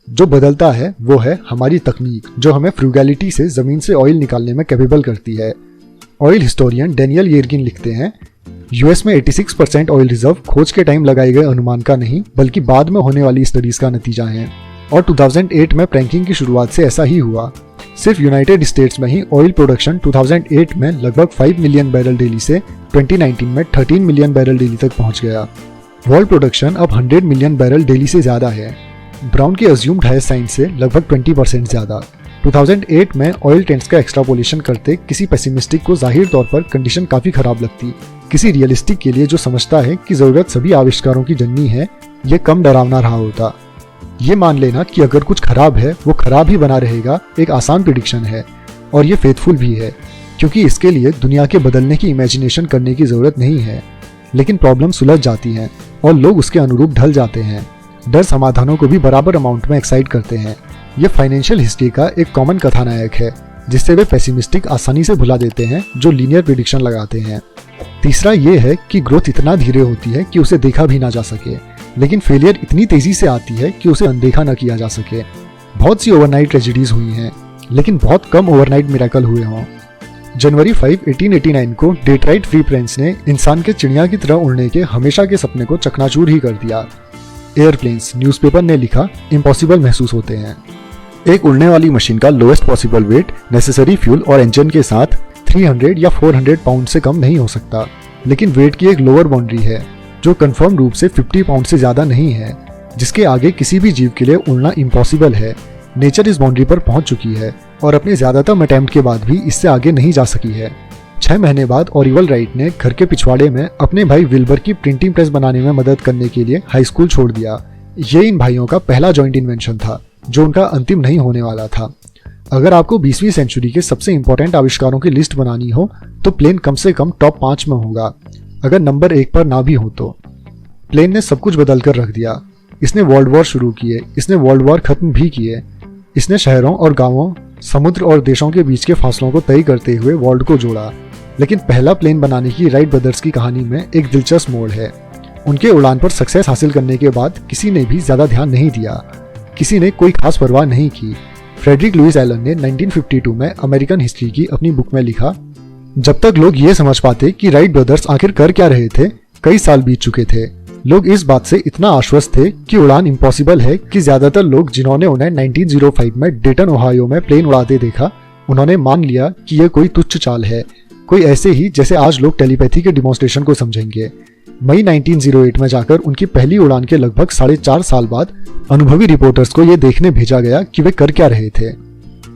जो बदलता है वो है हमारी तकनीक, जो हमें फ्रूगैलिटी से जमीन से ऑयल निकालने में कैपेबल करती है। ऑयल हिस्टोरियन डेनियल येरगिन लिखते हैं, यूएस में 86% ऑयल रिजर्व खोज के टाइम लगाए गए अनुमान का नहीं बल्कि बाद में होने वाली स्टडीज का नतीजा है। और 2008 में प्रैंकिंग की शुरुआत से ऐसा ही हुआ। सिर्फ यूनाइटेड स्टेट्स में ही ऑयल प्रोडक्शन 2008 में लगभग 5 मिलियन बैरल डेली से 2019 में 13 मिलियन बैरल डेली तक पहुंच गया। वर्ल्ड प्रोडक्शन अब 100 मिलियन बैरल डेली से ज़्यादा है। ब्राउन के अज्यूम्ड हाईएस्ट साइंस से लगभग 20% ज़्यादा। 2008 में ऑयल ट्रेंड्स का एक्सट्रापोलेशन करते किसी पेसिमिस्टिक को जाहिर तौर पर कंडीशन काफ़ी खराब लगती। किसी रियलिस्टिक के लिए जो समझता है कि ज़रूरत सभी आविष्कारों की जननी है, ये कम डरावना रहा होता। ये मान लेना कि अगर कुछ खराब है वो खराब ही बना रहेगा एक आसान प्रिडिक्शन है, और ये फेथफुल भी है, क्योंकि इसके लिए दुनिया के बदलने की इमेजिनेशन करने की ज़रूरत नहीं है। लेकिन प्रॉब्लम सुलझ जाती हैं और लोग उसके अनुरूप ढल जाते हैं। डर समाधानों को भी बराबर अमाउंट में एक्साइट करते हैं। यह फाइनेंशियल हिस्ट्री का एक कॉमन कथानायक है, जिससे वे पेसिमिस्टिक आसानी से भुला देते हैं जो लीनियर प्रिडिक्शन लगाते हैं। तीसरा ये है कि ग्रोथ इतना धीरे होती है कि उसे देखा भी ना जा सके, लेकिन फेलियर इतनी तेजी से आती है कि उसे अनदेखा न किया जा सके। बहुत सी ओवरनाइट ट्रेजेडीज हुई हैं, लेकिन बहुत कम ओवरनाइट मिरेकल हुए हों। जनवरी 5, 1889 को डेट्राइट फ्री प्रिंस ने इंसान के चिड़िया की तरह उड़ने के हमेशा के सपने को चकनाचूर ही कर दिया। एयरप्लेन्स, न्यूज़पेपर ने लिखा, इम्पॉसिबल महसूस होते हैं। एक उड़ने वाली मशीन का lowest possible weight necessary fuel और इंजन के साथ 300 या 400 पाउंड से कम नहीं हो सकता, लेकिन वेट की एक लोअर बाउंड्री है जो कंफर्म रूप से 50 पाउंड से ज़्यादा नहीं है, जिसके आगे किसी भी जीव के लिए उड़ना इम्पॉसिबल है। नेचर इस बाउंड्री पर पहुंच चुकी है और अपने ज़्यादातर अटेम्प्ट के बाद भी इससे आगे नहीं जा सकी है। 6 महीने बाद ऑलिवर राइट ने घर के पिछवाड़े में अपने भाई विल्बर की प्रिंटिंग प्रेस बनाने में मदद करने के लिए हाई स्कूल छोड़ दिया। ये इन भाइयों का पहला जॉइंट इन्वेंशन था, जो उनका अंतिम नहीं होने वाला था। अगर आपको 20वीं सेंचुरी के सबसे इंपॉर्टेंट आविष्कारों की लिस्ट बनानी हो तो प्लेन कम से कम टॉप 5 में होगा, अगर नंबर 1 पर ना भी हो तो। प्लेन ने सब कुछ बदल कर रख दिया। इसने वर्ल्ड वॉर शुरू किए, इसने वर्ल्ड वॉर खत्म भी किए। इसने शहरों और गांवों, समुद्र और देशों के बीच के फासलों को तय करते हुए वर्ल्ड को जोड़ा। लेकिन पहला प्लेन बनाने की राइट ब्रदर्स की कहानी में एक दिलचस्प मोड़ है। उनके उड़ान पर सक्सेस हासिल करने के बाद किसी ने भी ज्यादा ध्यान नहीं दिया, किसी ने कोई खास परवाह नहीं की। फ्रेडरिक लुइस एलन ने 1952 में अमेरिकन हिस्ट्री की अपनी बुक में लिखा, जब तक लोग ये समझ पाते कि राइट ब्रदर्स आखिर कर क्या रहे थे, कई साल बीत चुके थे। लोग इस बात से इतना आश्वस्त थे कि उड़ान इम्पॉसिबल है कि ज्यादातर लोग जिन्होंने उन्हें 1905 में डेटन ओहायो में प्लेन उड़ाते देखा, उन्होंने मान लिया कि यह कोई तुच्छ चाल है, कोई ऐसे ही जैसे आज लोग टेलीपैथी के डिमॉन्स्ट्रेशन को समझेंगे। मई 1908 में जाकर उनकी पहली उड़ान के लगभग 4.5 साल बाद अनुभवी रिपोर्टर्स को यह देखने भेजा गया कि वे कर क्या रहे थे।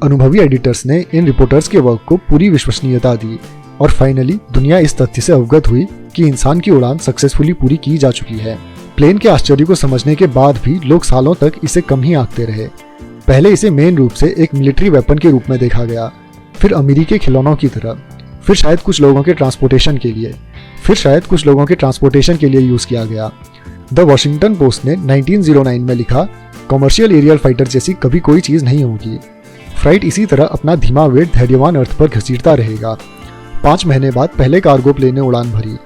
अनुभवी एडिटर्स ने इन रिपोर्टर्स के वर्क को पूरी विश्वसनीयता दी और फाइनली दुनिया इस तथ्य से अवगत हुई कि इंसान की उड़ान सक्सेसफुली पूरी की जा चुकी है। प्लेन के आश्चर्य को समझने के बाद भी लोग सालों तक इसे कम ही आंकते रहे। पहले इसे मेन रूप से एक मिलिट्री वेपन के रूप में देखा गया, फिर अमेरिकी खिलौनों की तरह, फिर शायद कुछ लोगों के ट्रांसपोर्टेशन के लिए यूज किया गया। द वॉशिंगटन पोस्ट ने 1909 में लिखा, कमर्शियल एरियल फाइटर जैसी कभी कोई चीज नहीं होगी। फ्लाइट इसी तरह अपना धीमा वेट धैर्यवान अर्थ पर घसीटता रहेगा। 5 महीने बाद पहले कार्गो प्लेन ने उड़ान भरी।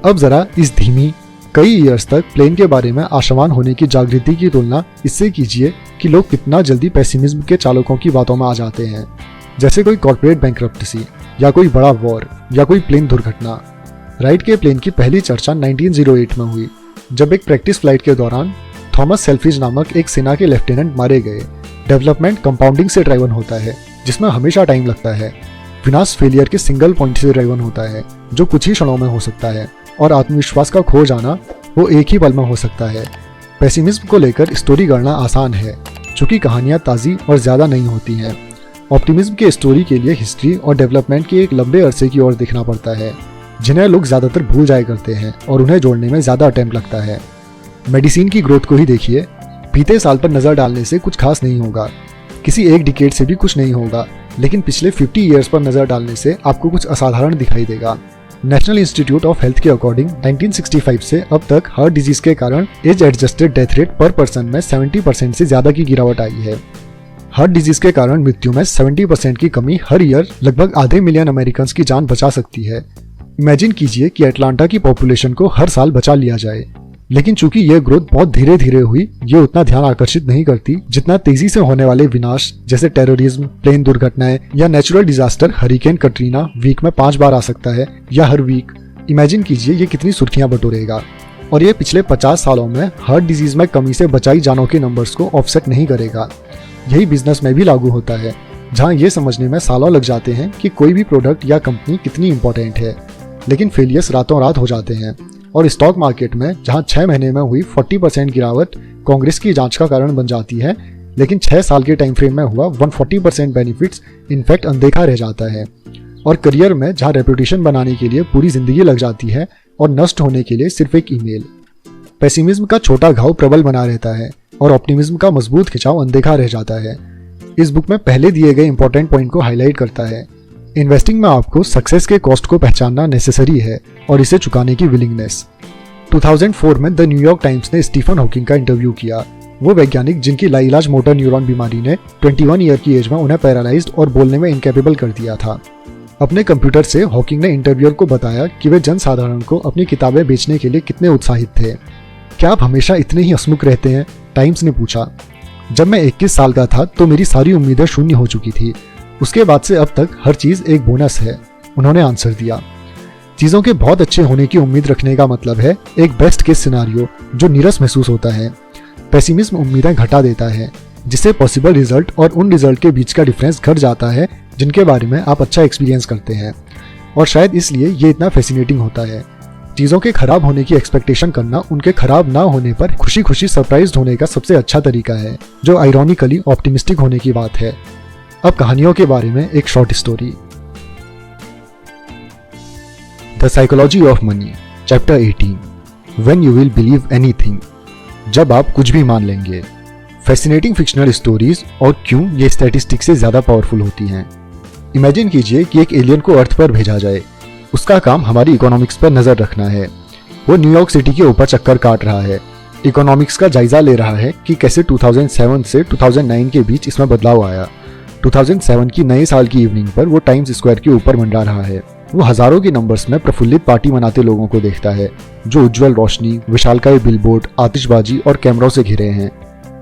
अब जरा इस धीमी, कई ईयर्स तक प्लेन के बारे में आशावान होने की जागृति की तुलना इससे कीजिए कि लोग कितना जल्दी पेसिमिज्म के चालकों की बातों में आ जाते हैं, जैसे कोई कॉर्पोरेट बैंकरप्सी या कोई बड़ा वॉर या कोई प्लेन दुर्घटना। राइट के प्लेन की पहली चर्चा 1908 में हुई, जब एक प्रैक्टिस फ्लाइट के दौरान थॉमस सेल्फ्रिज नामक एक सेना के लेफ्टिनेंट मारे गए। डेवलपमेंट कंपाउंडिंग से ड्राइवन होता है, जिसमें हमेशा टाइम लगता है। विनाश फेलियर के सिंगल पॉइंट से ड्राइवन होता है, जो कुछ ही क्षणों में हो सकता है, और आत्मविश्वास का खो जाना वो एक ही पल में हो सकता है। पेसिमिज्म को लेकर स्टोरी गढ़ना आसान है, चूंकि कहानियां ताज़ी और ज़्यादा नहीं होती हैं। ऑप्टिमिज्म के स्टोरी के लिए हिस्ट्री और डेवलपमेंट के एक लंबे अरसे की ओर देखना पड़ता है, जिन्हें लोग ज़्यादातर भूल जाया करते हैं और उन्हें जोड़ने में ज़्यादा अटेम्प्ट लगता है। मेडिसिन की ग्रोथ को ही देखिए, बीते साल पर नज़र डालने से कुछ खास नहीं होगा, किसी एक डिकेड से भी कुछ नहीं होगा, लेकिन पिछले 50 ईयर्स पर नज़र डालने से आपको कुछ असाधारण दिखाई देगा। नेशनल इंस्टीट्यूट ऑफ हेल्थ के अकॉर्डिंग 1965 से अब तक हार्ट डिजीज के कारण एज एडजस्टेड डेथ रेट पर पर्सन में 70% से ज़्यादा की गिरावट आई है। हार्ट डिजीज के कारण मृत्यु में 70% की कमी हर ईयर लगभग आधे मिलियन अमेरिकन की जान बचा सकती है। इमेजिन कीजिए कि अटलांटा की पॉपुलेशन को हर साल बचा लिया जाए। लेकिन चूंकि यह ग्रोथ बहुत धीरे धीरे हुई, ये उतना ध्यान आकर्षित नहीं करती जितना तेजी से होने वाले विनाश जैसे टेररिज्म, प्लेन दुर्घटनाएं या natural disaster hurricane Katrina week में 5 बार आ सकता है या हर वीक। इमेजिन कीजिए ये कितनी सुर्खियां बटोरेगा। और ये पिछले 50 सालों में हार्ट डिजीज में कमी से बचाई जानों के नंबर्स को ऑफसेट नहीं करेगा। यही बिजनेस में भी लागू होता है, जहां ये समझने में सालों लग जाते हैं कि कोई भी प्रोडक्ट या कंपनी कितनी इंपॉर्टेंट है, लेकिन फेलियर्स रातों रात हो जाते हैं। और स्टॉक मार्केट में जहां 6 महीने में हुई 40% गिरावट कांग्रेस की जांच का कारण बन जाती है, लेकिन 6 साल के टाइम फ्रेम में हुआ 140% बेनिफिट्स इनफैक्ट अनदेखा रह जाता है। और करियर में जहां रेपुटेशन बनाने के लिए पूरी जिंदगी लग जाती है और नष्ट होने के लिए सिर्फ एक ईमेल। पेसिमिज्म का छोटा घाव प्रबल बना रहता है और ऑप्टिमिज्म का मजबूत खिंचाव अनदेखा रह जाता है। इस बुक में पहले दिए गए इंपॉर्टेंट पॉइंट को हाईलाइट करता है। इन्वेस्टिंग में आपको सक्सेस के कॉस्ट को पहचानना नेसेसरी है और इसे चुकाने की विलिंगनेस। 2004 में द न्यूयॉर्क टाइम्स ने स्टीफन हॉकिंग का इंटरव्यू किया। वो वैज्ञानिक जिनकी लाइलाज मोटर न्यूरॉन बीमारी ने 21 ईयर की एज में उन्हें पैरालाइज्ड और बोलने में इनकेपेबल कर दिया था। अपने कंप्यूटर से हॉकिंग ने इंटरव्यूअर को बताया कि वे जनसाधारण को अपनी किताबें बेचने के लिए कितने उत्साहित थे। क्या आप हमेशा इतने ही हंसमुख रहते हैं? टाइम्स ने पूछा। जब मैं 21 साल का था तो मेरी सारी उम्मीदें शून्य हो चुकी थी। उसके बाद से अब तक हर चीज एक बोनस है, उन्होंने आंसर दिया। चीजों के बहुत अच्छे होने की उम्मीद रखने का मतलब है एक बेस्ट केस सिनारियो जो नीरस महसूस होता है। पेसिमिज्म उम्मीदें घटा देता है, जिससे पॉसिबल रिजल्ट और उन रिजल्ट के बीच का डिफरेंस घट जाता है जिनके बारे में आप अच्छा एक्सपीरियंस करते हैं। और शायद इसलिए ये इतना फैसिनेटिंग होता है। चीज़ों के खराब होने की एक्सपेक्टेशन करना उनके खराब ना होने पर खुशी खुशी सरप्राइज्ड होने का सबसे अच्छा तरीका है, जो आयरॉनिकली ऑप्टिमिस्टिक होने की बात है। अब कहानियों के बारे में एक short story. The psychology of money, chapter 18, when you will believe anything, जब आप कुछ भी मान लेंगे। फैसिनेटिंग फिक्शनल स्टोरीज और क्यों ये स्टैटिस्टिक्स से ज्यादा पावरफुल होती हैं। इमेजिन कीजिए कि एक एलियन को अर्थ पर भेजा जाए। उसका काम हमारी इकोनॉमिक्स पर नजर रखना है। वो न्यूयॉर्क सिटी के ऊपर चक्कर काट रहा है, इकोनॉमिक्स का जायजा ले रहा है कि कैसे 2007 से 2009 के बीच इसमें बदलाव आया। 2007 की नए साल की इवनिंग पर वो टाइम्स स्क्वायर के ऊपर मंडरा रहा है। वो हजारों के नंबर्स में प्रफुल्लित पार्टी मनाते लोगों को देखता है, जो उज्जवल रोशनी, विशालकाय बिलबोर्ड, आतिशबाजी और कैमरों से घिरे हैं।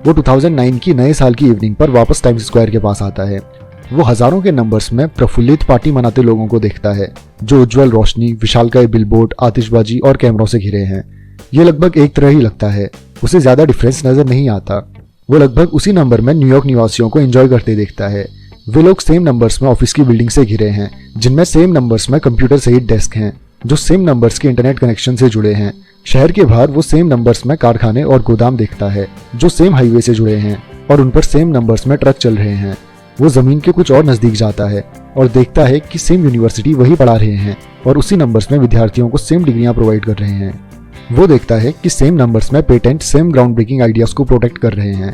वो 2009 की नए साल की इवनिंग पर वापस टाइम्स स्क्वायर के पास आता है। वो हजारों के नंबर्स में प्रफुल्लित पार्टी मनाते लोगों को देखता है, जो उज्जवल रोशनी, विशालकाय बिलबोर्ड, आतिशबाजी और कैमरों से घिरे हैं। ये लगभग एक तरह ही लगता है, उसे ज्यादा डिफरेंस नजर नहीं आता। वो लगभग उसी नंबर में न्यूयॉर्क निवासियों को एंजॉय करते देखता है। वे लोग सेम नंबर्स में ऑफिस की बिल्डिंग से घिरे हैं, जिनमें सेम नंबर्स में कंप्यूटर सहित डेस्क हैं, जो सेम नंबर्स के इंटरनेट कनेक्शन से जुड़े हैं। शहर के बाहर वो सेम नंबर्स में कारखाने और गोदाम देखता है, जो सेम हाईवे से जुड़े हैं और उन पर सेम नंबर्स में ट्रक चल रहे हैं। वो जमीन के कुछ और नजदीक जाता है और देखता है कि सेम यूनिवर्सिटी वही पढ़ा रहे हैं और उसी नंबर्स में विद्यार्थियों को सेम डिग्रियां प्रोवाइड कर रहे हैं। वो देखता है कि सेम नंबर्स में patent same ground breaking ideas को प्रोटेक्ट कर रहे हैं।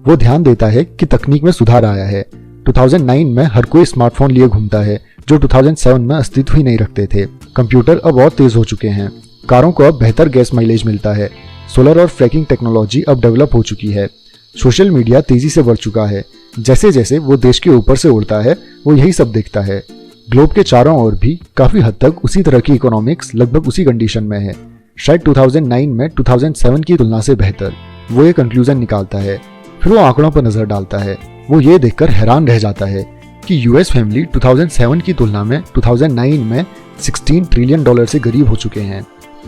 वो ध्यान देता है कि तकनीक में सुधार आया है। 2009 में हर कोई स्मार्टफोन लिए घूमता है, जो 2007 में अस्तित्व ही नहीं रखते थे। कंप्यूटर अब और तेज हो चुके हैं, कारों को अब बेहतर गैस माइलेज मिलता है, सोलर और फ्रैकिंग टेक्नोलॉजी अब डेवलप हो चुकी है, सोशल मीडिया तेजी से बढ़ चुका है। जैसे जैसे वो देश के ऊपर से उड़ता है, वो यही सब देखता है। ग्लोब के चारों ओर भी काफी हद तक उसी तरह की इकोनॉमिक्स लगभग उसी कंडीशन में है, शायद 2009 में 2007 की तुलना से बेहतर। वो ये कंक्लूजन निकालता है। फिर वो आंकड़ों पर नजर डालता है। वो ये देखकर हैरान रह जाता है कि यूएस फैमिली 2007 की तुलना में 2009 में 16 ट्रिलियन डॉलर से गरीब हो चुके हैं।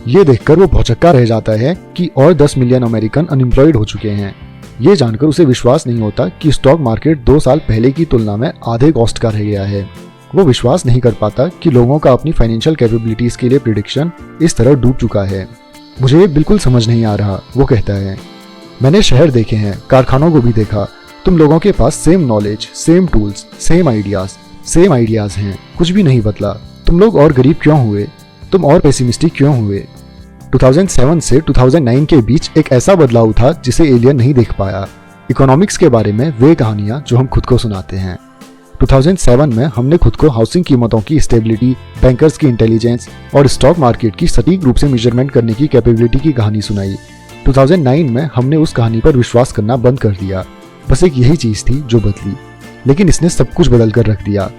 ये देखकर वो भौचक्का रह जाता है कि और 10 मिलियन अमेरिकन अनएम्प्लॉयड हो चुके हैं। ये जानकर उसे विश्वास नहीं होता कि स्टॉक मार्केट 2 साल पहले की तुलना में आधे कॉस्ट का रह गया है। वो विश्वास नहीं कर पाता कि लोगों का अपनी फाइनेंशियल कैपेबिलिटीज के लिए प्रिडिक्शन इस तरह डूब चुका है। मुझे ये बिल्कुल समझ नहीं आ रहा, वो कहता है। मैंने शहर देखे हैं, कारखानों को भी देखा। तुम लोगों के पास same knowledge, same tools, same ideas हैं, कुछ भी नहीं बदला। तुम लोग और गरीब क्यों हुए? तुम और पेसिमिस्टिक क्यों हुए? 2007 से 2009 के बीच एक ऐसा बदलाव था जिसे एलियन नहीं देख पाया। इकोनॉमिक्स के बारे में वे कहानियां जो हम खुद को सुनाते हैं। 2007 में हमने खुद को हाउसिंग कीमतों की स्टेबिलिटी, बैंकर्स की इंटेलिजेंस और स्टॉक मार्केट की सटीक रूप से मेजरमेंट करने की कैपेबिलिटी की कहानी सुनाई। 2009 में हमने उस कहानी पर विश्वास करना बंद कर दिया। बस एक यही चीज थी जो बदली, लेकिन इसने सब कुछ बदल कर रख दिया।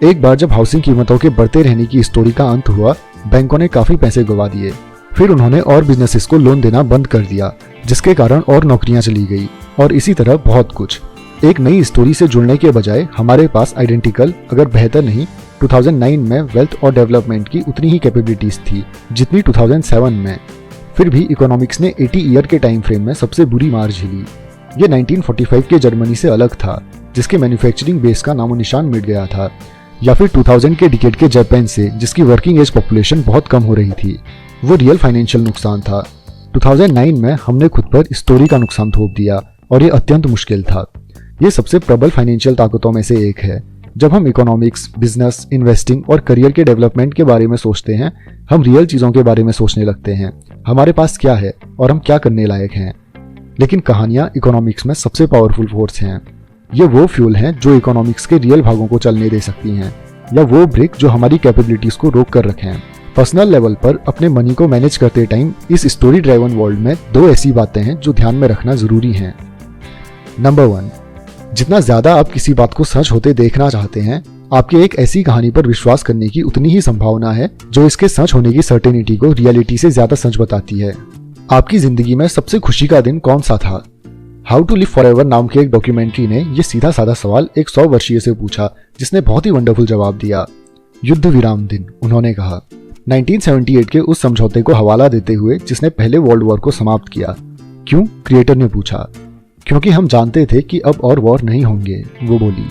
एक बार जब हाउसिंग कीमतों के बढ़ते रहने की स्टोरी का अंत हुआ, बैंकों ने काफी पैसे गवा दिए। फिर उन्होंने और बिजनेसेस को लोन देना बंद कर दिया, जिसके कारण और नौकरियां चली गई, और इसी तरह बहुत कुछ। एक नई स्टोरी से जुड़ने के बजाय हमारे पास आइडेंटिकल, अगर बेहतर नहीं, 2009 में वेल्थ और डेवलपमेंट की उतनी ही कैपेबिलिटीज थी जितनी 2007 में। फिर भी इकोनॉमिक्स ने 80 ईयर के टाइम फ्रेम में सबसे बुरी मार झेली। ये 1945 के जर्मनी से अलग था, जिसके मैन्युफैक्चरिंग बेस का नामो निशान मिट गया था, या फिर 2000 के डिकेड के जापान से, जिसकी वर्किंग एज पॉपुलेशन बहुत कम हो रही थी। वो रियल फाइनेंशियल नुकसान था। 2009 में हमने खुद पर स्टोरी का नुकसान थोप दिया, और ये अत्यंत मुश्किल था। ये सबसे प्रबल फाइनेंशियल ताकतों में से एक है। जब हम इकोनॉमिक्स, बिजनेस, इन्वेस्टिंग और करियर के डेवलपमेंट के बारे में सोचते हैं, हम रियल चीज़ों के बारे में सोचने लगते हैं, हमारे पास क्या है और हम क्या करने लायक हैं। लेकिन कहानियाँ इकोनॉमिक्स में सबसे पावरफुल फोर्स हैं। ये वो फ्यूल हैं जो इकोनॉमिक्स के रियल भागों को चलने दे सकती हैं, या वो ब्रेक जो हमारी कैपेबिलिटीज़ को रोक कर रखें। पर्सनल लेवल पर अपने मनी को मैनेज करते टाइम इस स्टोरी ड्राइवन वर्ल्ड में 2 ऐसी बातें हैं जो ध्यान में रखना जरूरी हैं। नंबर 1, जितना ज्यादा आप किसी बात को सच होते देखना चाहते हैं, आपके एक ऐसी कहानी पर विश्वास करने की उतनी ही संभावना है जो इसके सच होने की सर्टेनिटी को रियलिटी से ज्यादा सच बताती है। आपकी जिंदगी में सबसे खुशी का दिन कौन सा था? हाउ टू लिव फॉरएवर नाम के एक डॉक्यूमेंट्री ने यह सीधा साधा सवाल एक 100 वर्षीय से पूछा, जिसने बहुत ही वंडरफुल जवाब दिया। युद्ध विराम दिन, उन्होंने कहा, 1978 के उस समझौते को हवाला देते हुए जिसने पहले वर्ल्ड वॉर को समाप्त किया। क्यों? क्रिएटर ने पूछा। क्योंकि हम जानते थे कि अब और वॉर नहीं होंगे, वो बोली।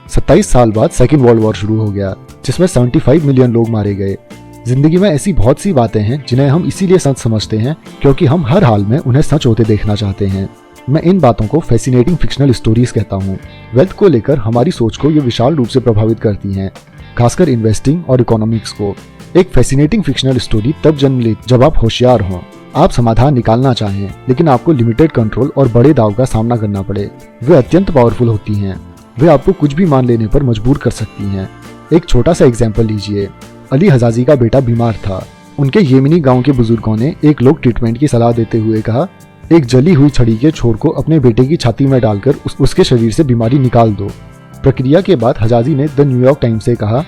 27 साल बाद सेकेंड वर्ल्ड वॉर शुरू हो गया, जिसमें 75 मिलियन लोग मारे गए। जिंदगी में ऐसी बहुत सी बातें हैं जिन्हें हम इसीलिए सच समझते हैं क्योंकि हम हर हाल में उन्हें सच होते देखना चाहते हैं। मैं इन बातों को फैसिनेटिंग फिक्शनल स्टोरीज कहता हूँ। वेल्थ को लेकर हमारी सोच को ये विशाल रूप से प्रभावित करती हैं, खासकर इन्वेस्टिंग और इकोनॉमिक्स को। एक फैसिनेटिंग फिक्शनल स्टोरी तब जन्म ले जब आप होशियार हों, आप समाधान निकालना चाहें, लेकिन आपको लिमिटेड कंट्रोल और बड़े दाव का सामना करना पड़े। वे अत्यंत पावरफुल होती हैं। वे आपको कुछ भी मान लेने पर मजबूर कर सकती हैं। एक छोटा सा एग्जाम्पल लीजिए। अली हजाजी का बेटा बीमार था। उनके येमेनी गांव के बुजुर्गों ने एक लोग ट्रीटमेंट की सलाह देते हुए कहा, एक जली हुई छड़ी के छोर को अपने बेटे की छाती में डालकर उसके शरीर से बीमारी निकाल दो। प्रक्रिया के बाद हजाजी ने द न्यूयॉर्क टाइम्स से कहा,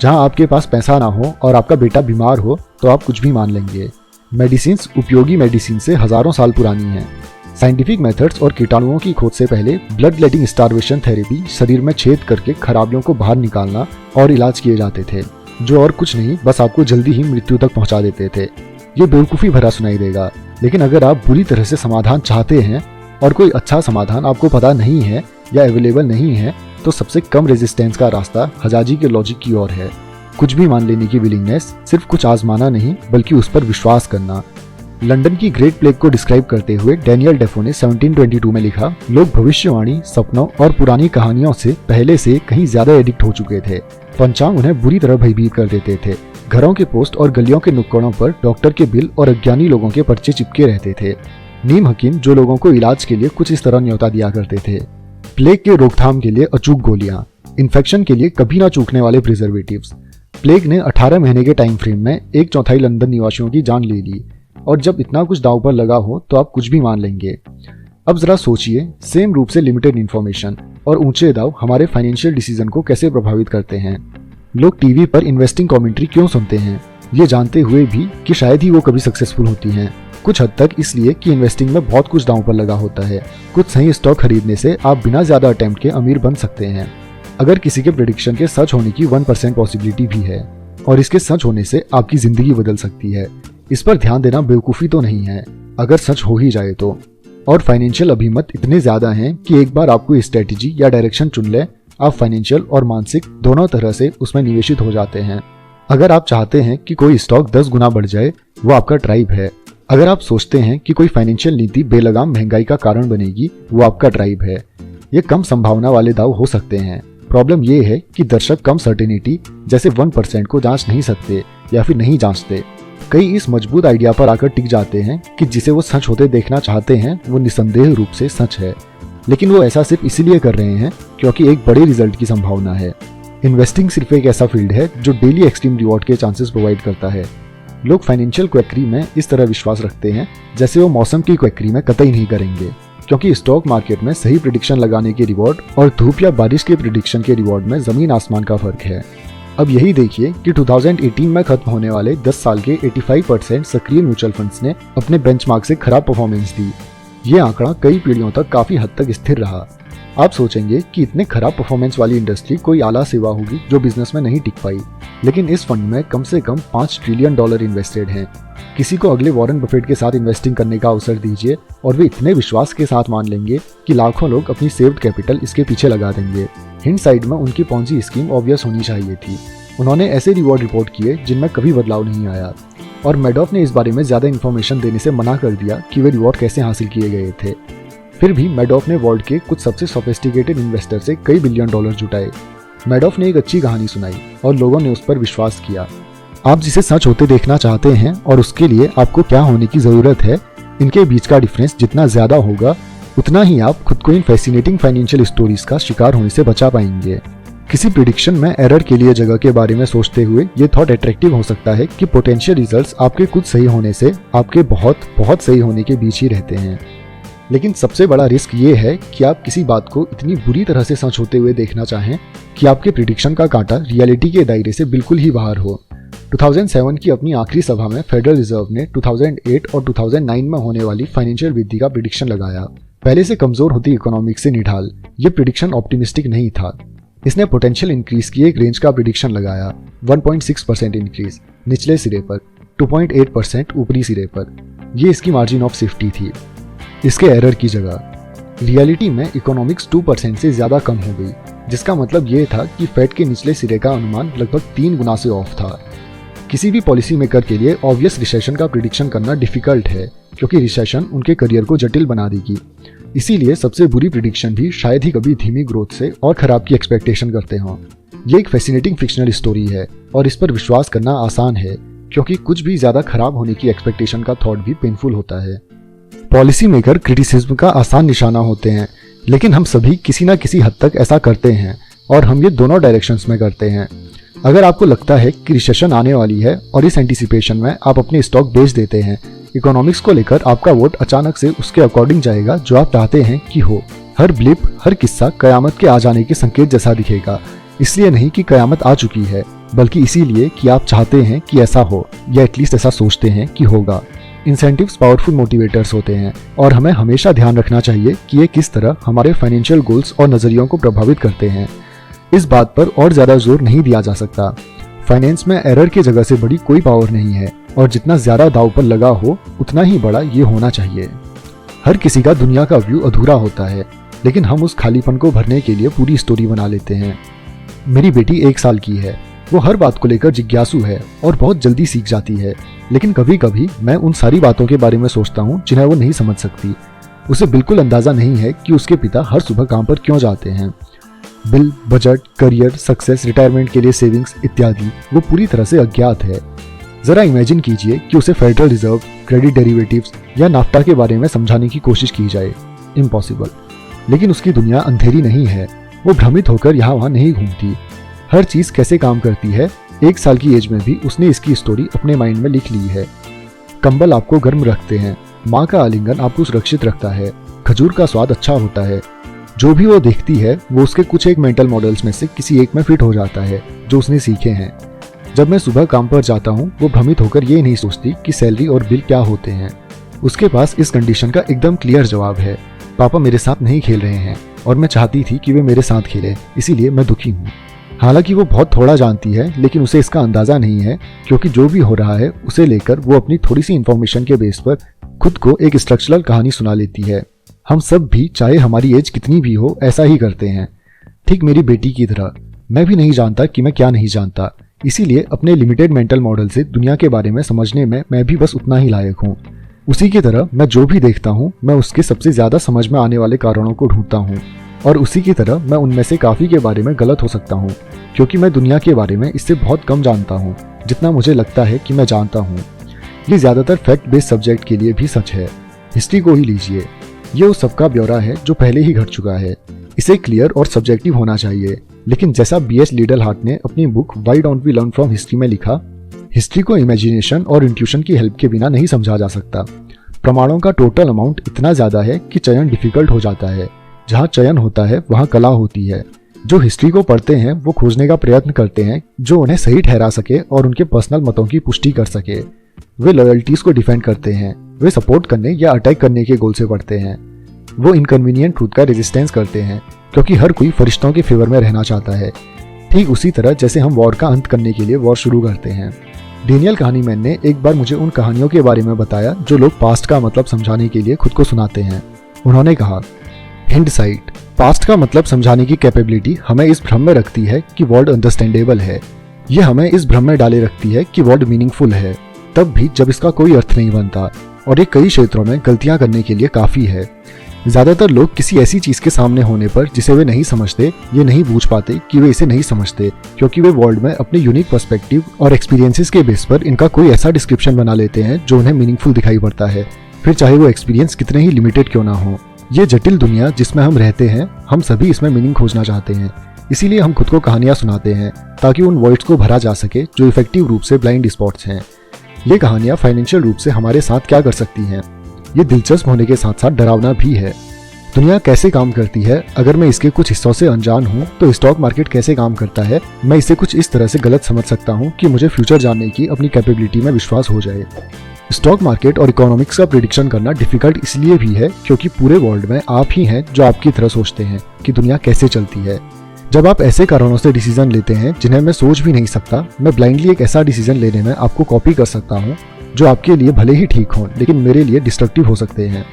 जहां आपके पास पैसा ना हो और आपका बेटा बीमार हो तो आप कुछ भी मान लेंगे। मेडिसिन उपयोगी मेडिसिन से हजारों साल पुरानी हैं। साइंटिफिक मेथड्स और कीटाणुओं की खोज से पहले ब्लड लेटिंग स्टार्वेशन थेरेपी, शरीर में छेद करके खराबियों को बाहर निकालना और इलाज किए जाते थे, जो और कुछ नहीं बस आपको जल्दी ही मृत्यु तक पहुंचा देते थे। ये बेवकूफ़ी भरा सुनाई देगा, लेकिन अगर आप बुरी तरह से समाधान चाहते हैं और कोई अच्छा समाधान आपको पता नहीं है या अवेलेबल नहीं है, तो सबसे कम रेजिस्टेंस का रास्ता हजाजी के लॉजिक की ओर है। कुछ भी मान लेने की विलिंगनेस, सिर्फ कुछ आजमाना नहीं बल्कि उस पर विश्वास करना। लंदन की ग्रेट प्लेग को डिस्क्राइब करते हुए डैनियल डेफो ने 1722 में लिखा, लोग भविष्यवाणी, सपनों और पुरानी कहानियों से पहले से कहीं ज्यादा एडिक्ट हो चुके थे। पंचांग उन्हें बुरी तरह भयभीत कर देते थे। घरों के पोस्ट और गलियों के नुक्कड़ों पर डॉक्टर के बिल और अज्ञानी लोगों के पर्चे चिपके रहते थे। नीम हकीम जो लोगों को इलाज के लिए कुछ इस तरह न्योता दिया करते थे। प्लेग के रोकथाम के लिए अचूक गोलियां, इन्फेक्शन के लिए कभी ना चूकने वाले प्रिजर्वेटिव्स। प्लेग ने 18 महीने के टाइम फ्रेम में 1/4 लंदन निवासियों की जान ले ली, और जब इतना कुछ दांव पर लगा हो तो आप कुछ भी मान लेंगे। अब जरा सोचिए, सेम रूप से लिमिटेड इन्फॉर्मेशन और ऊंचे दाव हमारे फाइनेंशियल डिसीजन को कैसे प्रभावित करते हैं। लोग टीवी पर इन्वेस्टिंग कमेंट्री क्यों सुनते हैं, ये जानते हुए भी कि शायद ही वो कभी सक्सेसफुल होती हैं। कुछ हद तक इसलिए कि इन्वेस्टिंग में बहुत कुछ दांव पर लगा होता है। कुछ सही स्टॉक खरीदने से आप बिना ज्यादा अटेम्प्ट के अमीर बन सकते हैं। अगर किसी के प्रेडिक्शन के सच होने की 1% पॉसिबिलिटी भी है, और इसके सच होने से आपकी जिंदगी बदल सकती है। इस पर ध्यान देना बेवकूफ़ी तो नहीं है, अगर सच हो ही जाए तो। और फाइनेंशियल अभिमत इतने ज्यादा हैं कि एक बार आपको स्ट्रेटेजी या डायरेक्शन चुन ले, आप फाइनेंशियल और मानसिक दोनों तरह से उसमें निवेशित हो जाते हैं। अगर आप चाहते हैं कि कोई स्टॉक 10 गुना बढ़ जाए, वो आपका ट्राइब है। अगर आप सोचते हैं कि कोई फाइनेंशियल नीति बेलगाम महंगाई का कारण बनेगी, वो आपका ट्राइब है। ये कम संभावना वाले दाव हो सकते हैं। प्रॉब्लम ये है कि दर्शक कम सर्टेनिटी जैसे 1% को जांच नहीं सकते या फिर नहीं जांचते। कई इस मजबूत आइडिया पर आकर टिक जाते हैं कि जिसे वो सच होते देखना चाहते हैं वो निसंदेह रूप से सच है, लेकिन वो ऐसा सिर्फ इसीलिए कर रहे हैं क्योंकि एक बड़े रिजल्ट की संभावना है। इन्वेस्टिंग सिर्फ एक ऐसा फील्ड है जो डेली एक्सट्रीम रिवॉर्ड के चांसेस प्रोवाइड करता है। लोग फाइनेंशियल क्वैकरी में इस तरह विश्वास रखते हैं जैसे वो मौसम की क्वैकरी में कतई नहीं करेंगे, क्योंकि स्टॉक मार्केट में सही प्रेडिक्शन लगाने के रिवॉर्ड और धूप या बारिश के प्रेडिक्शन के रिवॉर्ड में जमीन आसमान का फर्क है। अब यही देखिए कि 2018 में खत्म होने वाले 10 साल के 85% सक्रिय म्यूचुअल फंड्स ने अपने बेंचमार्क से खराब परफॉर्मेंस दी। ये आंकड़ा कई पीढ़ियों तक काफी हद तक स्थिर रहा। आप सोचेंगे कि इतने खराब परफॉर्मेंस वाली इंडस्ट्री कोई आला सेवा होगी जो बिजनेस में नहीं टिक पाई, लेकिन इस फंड में कम से कम $5 ट्रिलियन इन्वेस्टेड हैं। किसी को अगले वॉरेन बफेट के साथ इन्वेस्टिंग करने का अवसर दीजिए और वे इतने विश्वास के साथ मान लेंगे कि लाखों लोग अपनी सेव्ड कैपिटल इसके पीछे लगा देंगे। हिंड साइड में उनकी पॉन्जी स्कीम ऑब्वियस होनी चाहिए थी। उन्होंने ऐसे रिवॉर्ड रिपोर्ट किए जिनमें कभी बदलाव नहीं आया, और मैडॉफ ने इस बारे में ज्यादा इन्फॉर्मेशन देने से मना कर दिया कि वे रिवॉर्ड कैसे हासिल किए गए थे। फिर भी मैडॉफ ने वर्ल्ड के कुछ सबसे सोफिस्टिकेटेड इन्वेस्टर से कई बिलियन डॉलर जुटाए। मैडॉफ ने एक अच्छी कहानी सुनाई और लोगों ने उस पर विश्वास किया। आप जिसे सच होते देखना चाहते हैं और उसके लिए आपको क्या होने की जरूरत है, इनके बीच का डिफरेंस जितना ज्यादा होगा उतना ही आप खुद को इन फैसिनेटिंग फाइनेंशियल स्टोरीज का शिकार होने से बचा पाएंगे। किसी प्रिडिक्शन में एरर के लिए जगह के बारे में सोचते हुए ये थॉट अट्रैक्टिव हो सकता है कि पोटेंशियल रिजल्ट्स आपके कुछ सही होने से आपके बहुत सही होने के बीच ही रहते हैं। लेकिन सबसे बड़ा रिस्क ये है कि आप किसी बात को इतनी बुरी तरह से सच होते हुए देखना चाहें कि आपके प्रिडिक्शन का कांटा रियलिटी के दायरे से बिल्कुल ही बाहर हो। 2007 की अपनी आखिरी सभा में फेडरल रिजर्व ने 2008 और 2009 में होने वाली फाइनेंशियल वृद्धि का प्रिडिक्शन लगाया। पहले से कमजोर होती इकोनॉमिक से निढाल ये प्रिडिक्शन ऑप्टिमिस्टिक नहीं था। इसने पोटेंशियल इंक्रीज की एक रेंज का प्रिडिक्शन लगाया, 1.6% इंक्रीज निचले सिरे पर, 2.8% ऊपरी सिरे पर। ये इसकी मार्जिन ऑफ सेफ्टी थी। इसके एरर की जगह रियलिटी में इकोनॉमिक्स 2% से ज्यादा कम हो गई, जिसका मतलब ये था कि फेड के निचले सिरे का अनुमान लगभग 3 गुना से ऑफ था। किसी भी पॉलिसी मेकर के लिए ऑब्वियस रिसेशन का प्रिडिक्शन करना डिफिकल्ट है, क्योंकि रिसेशन उनके करियर को जटिल बना देगी। इसीलिए सबसे बुरी प्रिडिक्शन भी शायद ही कभी धीमी ग्रोथ से और खराब की एक्सपेक्टेशन करते हों। ये एक फैसिनेटिंग फिक्शनल स्टोरी है और इस पर विश्वास करना आसान है, क्योंकि कुछ भी ज्यादा खराब होने की एक्सपेक्टेशन का थॉट भी पेनफुल होता है। पॉलिसी मेकर क्रिटिसिज्म का आसान निशाना होते हैं, लेकिन हम सभी किसी न किसी हद तक ऐसा करते हैं, और हम ये दोनों डायरेक्शंस में करते हैं। अगर आपको लगता है कि रिसेशन आने वाली है और इस एंटिसिपेशन में आप अपने स्टॉक बेच देते हैं, इकोनॉमिक्स को लेकर आपका वोट अचानक से उसके अकॉर्डिंग जाएगा जो आप चाहते हैं कि हो। हर ब्लिप, हर किस्सा कयामत के आ जाने के संकेत जैसा दिखेगा, इसलिए नहीं कि कयामत आ चुकी है, बल्कि इसीलिए कि आप चाहते हैं कि ऐसा हो, या एटलीस्ट ऐसा सोचते हैं कि होगा। इंसेंटिव्स पावरफुल मोटिवेटर्स होते हैं, और हमें हमेशा ध्यान रखना चाहिए कि ये किस तरह हमारे फाइनेंशियल गोल्स और नजरियों को प्रभावित करते हैं। इस बात पर और ज्यादा जोर नहीं दिया जा सकता। फाइनेंस में एरर की जगह से बड़ी कोई पावर नहीं है, और जितना ज्यादा दाव पर लगा हो उतना ही बड़ा ये होना चाहिए। हर किसी का दुनिया का व्यू अधूरा होता है, लेकिन हम उस खालीपन को भरने के लिए पूरी स्टोरी बना लेते हैं। मेरी बेटी 1 साल की है। वो हर बात को लेकर जिज्ञासु है और बहुत जल्दी सीख जाती है, लेकिन कभी कभी मैं उन सारी बातों के बारे में सोचता हूँ जिन्हें वो नहीं समझ सकती। उसे बिल्कुल अंदाजा नहीं है कि उसके पिता हर सुबह काम पर क्यों जाते हैं। Bill, budget, career, success, retirement के लिए सेविंग्स इत्यादि वो पूरी तरह से अज्ञात है। जरा इमेजिन कीजिए कि उसे फेडरल रिजर्व, क्रेडिट डेरिवेटिव्स या नाफ्टा के बारे में समझाने की कोशिश की जाए। इम्पॉसिबल। लेकिन उसकी दुनिया अंधेरी नहीं है। वो भ्रमित होकर यहाँ वहाँ नहीं घूमती। हर चीज कैसे काम करती है, 1 साल की एज में भी उसने इसकी स्टोरी अपने माइंड में लिख ली है। कंबल आपको गर्म रखते हैं, माँ का आलिंगन आपको सुरक्षित रखता है, खजूर का स्वाद अच्छा होता है। जो भी वो देखती है वो उसके कुछ एक मेंटल मॉडल्स में से किसी एक में फिट हो जाता है जो उसने सीखे हैं। जब मैं सुबह काम पर जाता हूँ वो भ्रमित होकर ये नहीं सोचती कि सैलरी और बिल क्या होते हैं। उसके पास इस कंडीशन का एकदम क्लियर जवाब है, पापा मेरे साथ नहीं खेल रहे हैं और मैं चाहती थी कि वे मेरे साथ खेले, इसीलिए मैं दुखी हूँ। हालांकि वो बहुत थोड़ा जानती है, लेकिन उसे इसका अंदाजा नहीं है, क्योंकि जो भी हो रहा है उसे लेकर वो अपनी थोड़ी सी इन्फॉर्मेशन के बेस पर खुद को एक स्ट्रक्चरल कहानी सुना लेती है। हम सब भी, चाहे हमारी एज कितनी भी हो, ऐसा ही करते हैं। ठीक मेरी बेटी की तरह मैं भी नहीं जानता कि मैं क्या नहीं जानता, इसीलिए अपने लिमिटेड मेंटल मॉडल से दुनिया के बारे में समझने में मैं भी बस उतना ही लायक हूँ। उसी की तरह मैं जो भी देखता हूँ मैं उसके सबसे ज्यादा समझ में आने वाले कारणों को ढूंढता हूँ, और उसी की तरह मैं उनमें से काफी के बारे में गलत हो सकता हूँ, क्योंकि मैं दुनिया के बारे में इससे बहुत कम जानता हूँ जितना मुझे लगता है कि मैं जानता हूँ। ये ज्यादातर फैक्ट बेस्ड सब्जेक्ट के लिए भी सच है। हिस्ट्री को ही लीजिए, ये उस सबका ब्यौरा है जो पहले ही घट चुका है। इसे क्लियर और सब्जेक्टिव होना चाहिए, लेकिन जैसा B.S. लीडल हार्ट ने अपनी book why don't we learn from history में लिखा, हिस्ट्री को इमेजिनेशन और इंट्यूशन की हेल्प के बिना नहीं समझा जा सकता। प्रमाणों का टोटल अमाउंट इतना ज्यादा है कि चयन डिफिकल्ट हो जाता है। जहाँ चयन होता है वहाँ कला होती है। जो हिस्ट्री को पढ़ते हैं वो खोजने का प्रयत्न करते हैं जो उन्हें सही ठहरा सके और उनके पर्सनल मतों की पुष्टि कर सके। वे लॉयल्टीज को डिफेंड करते हैं, वे सपोर्ट करने या अटैक करने के गोल से पढ़ते हैं। वो इनकन्वीनियंट ट्रूथ का रेजिस्टेंस करते हैं क्योंकि हर कोई फरिश्तों के फेवर में रहना चाहता है। ठीक उसी तरह जैसे हम वॉर का अंत करने के लिए वॉर शुरू करते हैं। डेनियल कहानीमैन ने एक बार मुझे उन कहानियों के बारे में बताया जो लोग पास्ट का मतलब समझाने के लिए खुद को सुनाते हैं। उन्होंने कहा, हिंडसाइट, पास्ट का मतलब समझाने की कैपेबिलिटी हमें इस भ्रम में रखती है कि वर्ल्ड अंडरस्टैंडेबल है। यह हमें इस भ्रम में डाले रखती है कि वर्ल्ड मीनिंगफुल है, तब भी जब इसका कोई अर्थ नहीं बनता, और ये कई क्षेत्रों में गलतियां करने के लिए काफी है। ज्यादातर लोग किसी ऐसी चीज के सामने होने पर जिसे वे नहीं समझते, ये नहीं बूझ पाते कि वे इसे नहीं समझते, क्योंकि वे वर्ल्ड में अपने यूनिक पर्सपेक्टिव और एक्सपीरियंसेस के बेस पर इनका कोई ऐसा डिस्क्रिप्शन बना लेते हैं जो उन्हें मीनिंगफुल दिखाई पड़ता है, फिर चाहे वो एक्सपीरियंस कितने ही लिमिटेड क्यों ना हो। ये जटिल दुनिया जिसमें हम रहते हैं, हम सभी इसमें मीनिंग खोजना चाहते हैं। इसीलिए हम खुद को कहानियां सुनाते हैं ताकि उन वर्ड्स को भरा जा सके जो इफेक्टिव रूप से ब्लाइंड स्पॉट्स हैं। ये कहानियां फाइनेंशियल रूप से हमारे साथ क्या कर सकती हैं, ये दिलचस्प होने के साथ साथ डरावना भी है। दुनिया कैसे काम करती है, अगर मैं इसके कुछ हिस्सों से अनजान हूँ तो स्टॉक मार्केट कैसे काम करता है, मैं इसे कुछ इस तरह से गलत समझ सकता हूँ कि मुझे फ्यूचर जानने की अपनी कैपेबिलिटी में विश्वास हो जाए। स्टॉक मार्केट और इकोनॉमिक्स का प्रिडिक्शन करना डिफिकल्ट इसलिए भी है क्योंकि पूरे वर्ल्ड में आप ही हैं जो आपकी तरह सोचते हैं कि दुनिया कैसे चलती है। जब आप ऐसे कारणों से डिसीजन लेते हैं जिन्हें मैं सोच भी नहीं सकता, मैं ब्लाइंडली एक ऐसा डिसीजन लेने में आपको कॉपी कर सकता हूँ जो आपके लिए भले ही ठीक हो लेकिन मेरे लिए डिस्ट्रक्टिव हो सकते हैं।